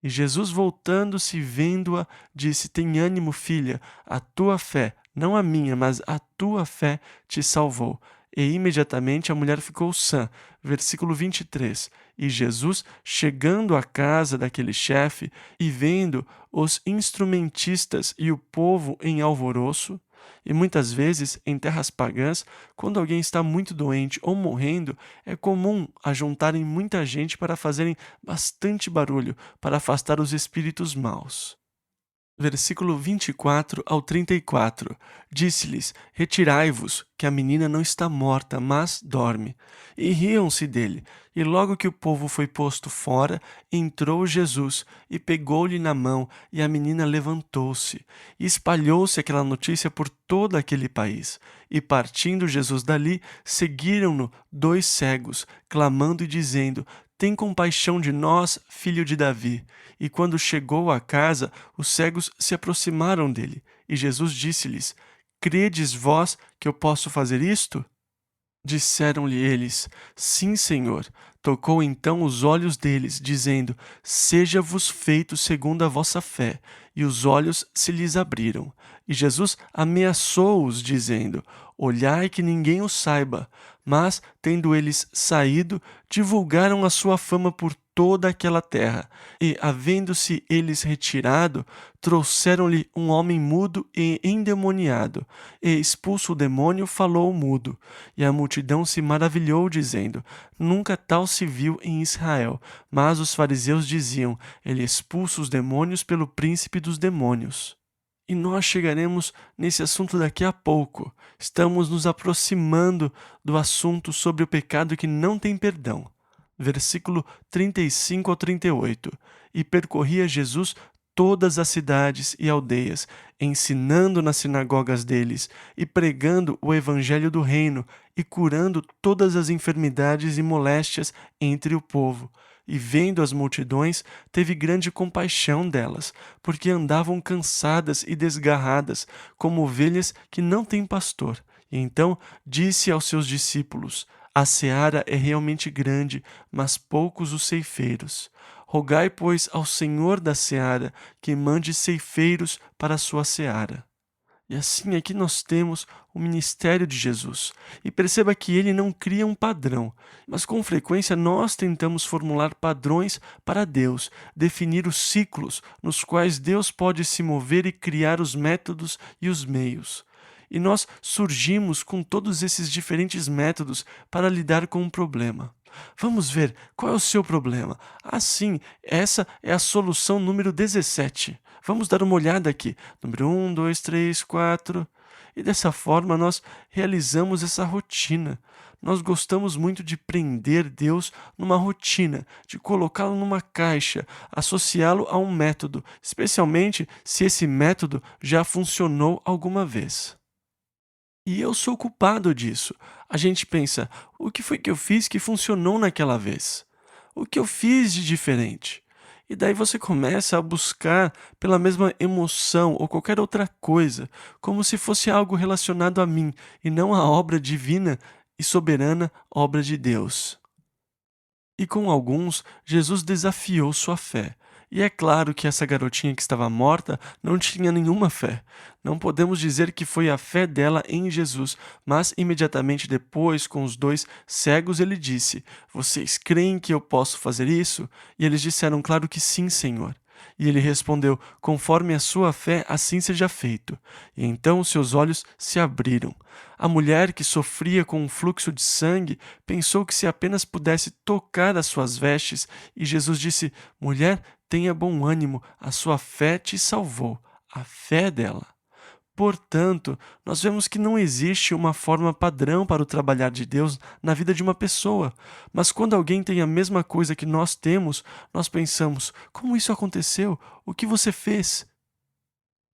S1: E Jesus, voltando-se e vendo-a, disse: tem ânimo, filha, a tua fé, não a minha, mas a tua fé te salvou. E imediatamente a mulher ficou sã. Versículo 23. E Jesus, chegando à casa daquele chefe e vendo os instrumentistas e o povo em alvoroço, e muitas vezes, em terras pagãs, quando alguém está muito doente ou morrendo, é comum ajuntarem muita gente para fazerem bastante barulho, para afastar os espíritos maus. Versículo 24 ao 34. Disse-lhes: retirai-vos, que a menina não está morta, mas dorme. E riam-se dele. E logo que o povo foi posto fora, entrou Jesus e pegou-lhe na mão, e a menina levantou-se. E espalhou-se aquela notícia por todo aquele país. E partindo Jesus dali, seguiram-no 2 cegos, clamando e dizendo: tem compaixão de nós, filho de Davi. E quando chegou à casa, os cegos se aproximaram dele. E Jesus disse-lhes: credes vós que eu posso fazer isto? Disseram-lhe eles: sim, Senhor. Tocou então os olhos deles, dizendo: seja-vos feito segundo a vossa fé. E os olhos se lhes abriram. E Jesus ameaçou-os, dizendo: olhai que ninguém o saiba. Mas, tendo eles saído, divulgaram a sua fama por toda aquela terra. E, havendo-se eles retirado, trouxeram-lhe um homem mudo e endemoniado. E, expulso o demônio, falou mudo. E a multidão se maravilhou, dizendo: nunca tal se viu em Israel. Mas os fariseus diziam: ele expulsa os demônios pelo príncipe dos demônios. E nós chegaremos nesse assunto daqui a pouco. Estamos nos aproximando do assunto sobre o pecado que não tem perdão. Versículo 35 ao 38. E percorria Jesus todas as cidades e aldeias, ensinando nas sinagogas deles, e pregando o evangelho do reino, e curando todas as enfermidades e moléstias entre o povo. E vendo as multidões, teve grande compaixão delas, porque andavam cansadas e desgarradas, como ovelhas que não têm pastor. E então disse aos seus discípulos: a seara é realmente grande, mas poucos os ceifeiros. Rogai, pois, ao Senhor da seara que mande ceifeiros para a sua seara. E assim aqui nós temos o ministério de Jesus. E perceba que ele não cria um padrão, mas com frequência nós tentamos formular padrões para Deus, definir os ciclos nos quais Deus pode se mover e criar os métodos e os meios. E nós surgimos com todos esses diferentes métodos para lidar com um problema. Vamos ver qual é o seu problema. Sim, essa é a solução número 17. Vamos dar uma olhada aqui. Número 1, 2, 3, 4. E dessa forma nós realizamos essa rotina. Nós gostamos muito de prender Deus numa rotina, de colocá-lo numa caixa, associá-lo a um método, especialmente se esse método já funcionou alguma vez. E eu sou culpado disso. A gente pensa: o que foi que eu fiz que funcionou naquela vez? O que eu fiz de diferente? E daí você começa a buscar pela mesma emoção ou qualquer outra coisa, como se fosse algo relacionado a mim e não à obra divina e soberana obra de Deus. E com alguns, Jesus desafiou sua fé. E é claro que essa garotinha que estava morta não tinha nenhuma fé. Não podemos dizer que foi a fé dela em Jesus, mas imediatamente depois, com os dois cegos, ele disse: Vocês creem que eu posso fazer isso? E eles disseram: Claro que sim, Senhor. E ele respondeu: Conforme a sua fé, assim seja feito. E então seus olhos se abriram. A mulher que sofria com um fluxo de sangue pensou que se apenas pudesse tocar as suas vestes, e Jesus disse: Mulher, tenha bom ânimo, a sua fé te salvou. A fé dela. Portanto, nós vemos que não existe uma forma padrão para o trabalhar de Deus na vida de uma pessoa. Mas quando alguém tem a mesma coisa que nós temos, nós pensamos: como isso aconteceu? O que você fez?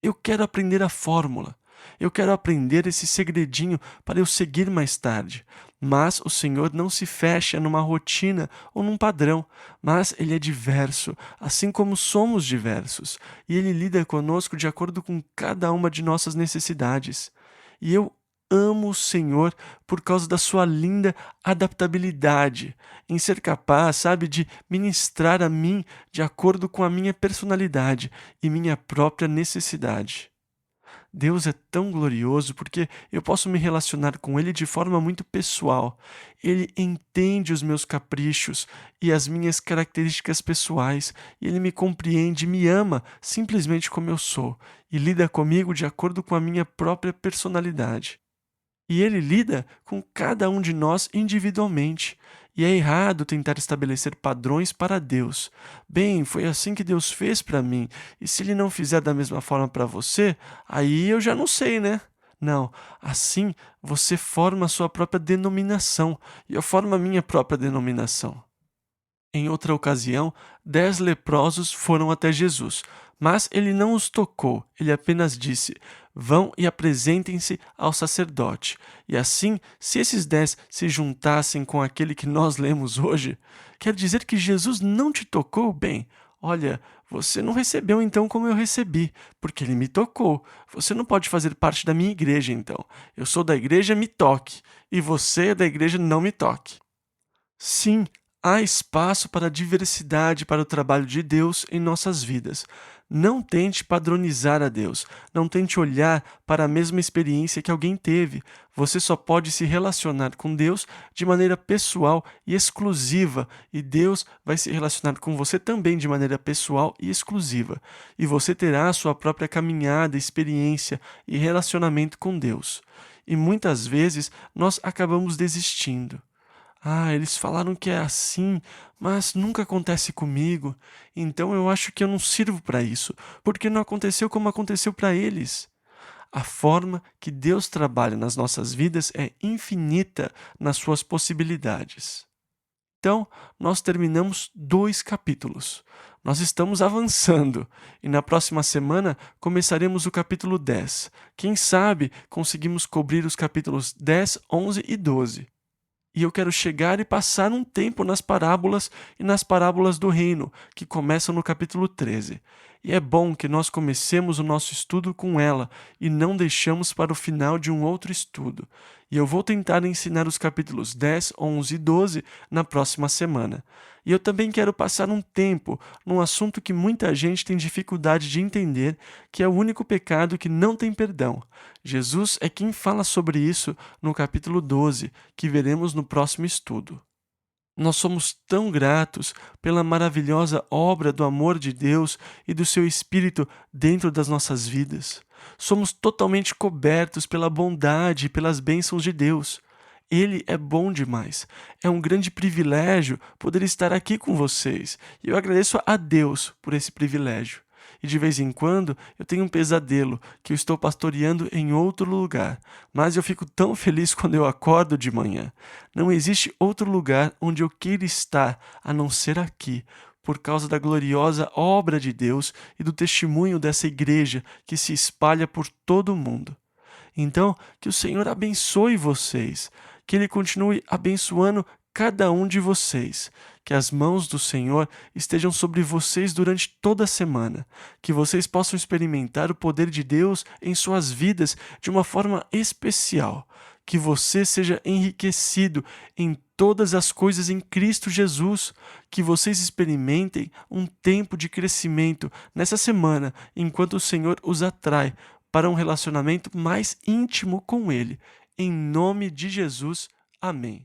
S1: Eu quero aprender a fórmula. Eu quero aprender esse segredinho para eu seguir mais tarde. Mas o Senhor não se fecha numa rotina ou num padrão, mas Ele é diverso, assim como somos diversos, e Ele lida conosco de acordo com cada uma de nossas necessidades. E eu amo o Senhor por causa da sua linda adaptabilidade, em ser capaz, sabe, de ministrar a mim de acordo com a minha personalidade e minha própria necessidade. Deus é tão glorioso porque eu posso me relacionar com Ele de forma muito pessoal. Ele entende os meus caprichos e as minhas características pessoais, e Ele me compreende e me ama simplesmente como eu sou, e lida comigo de acordo com a minha própria personalidade. E ele lida com cada um de nós individualmente. E é errado tentar estabelecer padrões para Deus. Bem, foi assim que Deus fez para mim, e se ele não fizer da mesma forma para você, aí eu já não sei, né? Não, assim você forma a sua própria denominação, e eu formo a minha própria denominação. Em outra ocasião, 10 leprosos foram até Jesus, mas ele não os tocou, ele apenas disse: Vão e apresentem-se ao sacerdote. E assim, se esses 10 se juntassem com aquele que nós lemos hoje, quer dizer que Jesus não te tocou bem? Olha, você não recebeu então como eu recebi, porque ele me tocou. Você não pode fazer parte da minha igreja então. Eu sou da igreja, me toque, e você é da igreja, não me toque. Sim, há espaço para a diversidade para o trabalho de Deus em nossas vidas. Não tente padronizar a Deus. Não tente olhar para a mesma experiência que alguém teve. Você só pode se relacionar com Deus de maneira pessoal e exclusiva, e Deus vai se relacionar com você também de maneira pessoal e exclusiva. E você terá a sua própria caminhada, experiência e relacionamento com Deus. E muitas vezes nós acabamos desistindo. Eles falaram que é assim, mas nunca acontece comigo, então eu acho que eu não sirvo para isso, porque não aconteceu como aconteceu para eles. A forma que Deus trabalha nas nossas vidas é infinita nas suas possibilidades. Então, nós terminamos 2 capítulos. Nós estamos avançando e na próxima semana começaremos o capítulo 10. Quem sabe conseguimos cobrir os capítulos 10, 11 e 12. E eu quero chegar e passar um tempo nas parábolas e nas parábolas do reino, que começam no capítulo 13. E é bom que nós comecemos o nosso estudo com ela e não deixamos para o final de um outro estudo. E eu vou tentar ensinar os capítulos 10, 11 e 12 na próxima semana. E eu também quero passar um tempo num assunto que muita gente tem dificuldade de entender, que é o único pecado que não tem perdão. Jesus é quem fala sobre isso no capítulo 12, que veremos no próximo estudo. Nós somos tão gratos pela maravilhosa obra do amor de Deus e do seu Espírito dentro das nossas vidas. Somos totalmente cobertos pela bondade e pelas bênçãos de Deus. Ele é bom demais. É um grande privilégio poder estar aqui com vocês. E eu agradeço a Deus por esse privilégio. E de vez em quando eu tenho um pesadelo que eu estou pastoreando em outro lugar, mas eu fico tão feliz quando eu acordo de manhã. Não existe outro lugar onde eu queira estar a não ser aqui, por causa da gloriosa obra de Deus e do testemunho dessa igreja que se espalha por todo o mundo. Então, que o Senhor abençoe vocês, que Ele continue abençoando cada um de vocês, que as mãos do Senhor estejam sobre vocês durante toda a semana, que vocês possam experimentar o poder de Deus em suas vidas de uma forma especial, que você seja enriquecido em todas as coisas em Cristo Jesus, que vocês experimentem um tempo de crescimento nessa semana, enquanto o Senhor os atrai para um relacionamento mais íntimo com Ele. Em nome de Jesus, amém.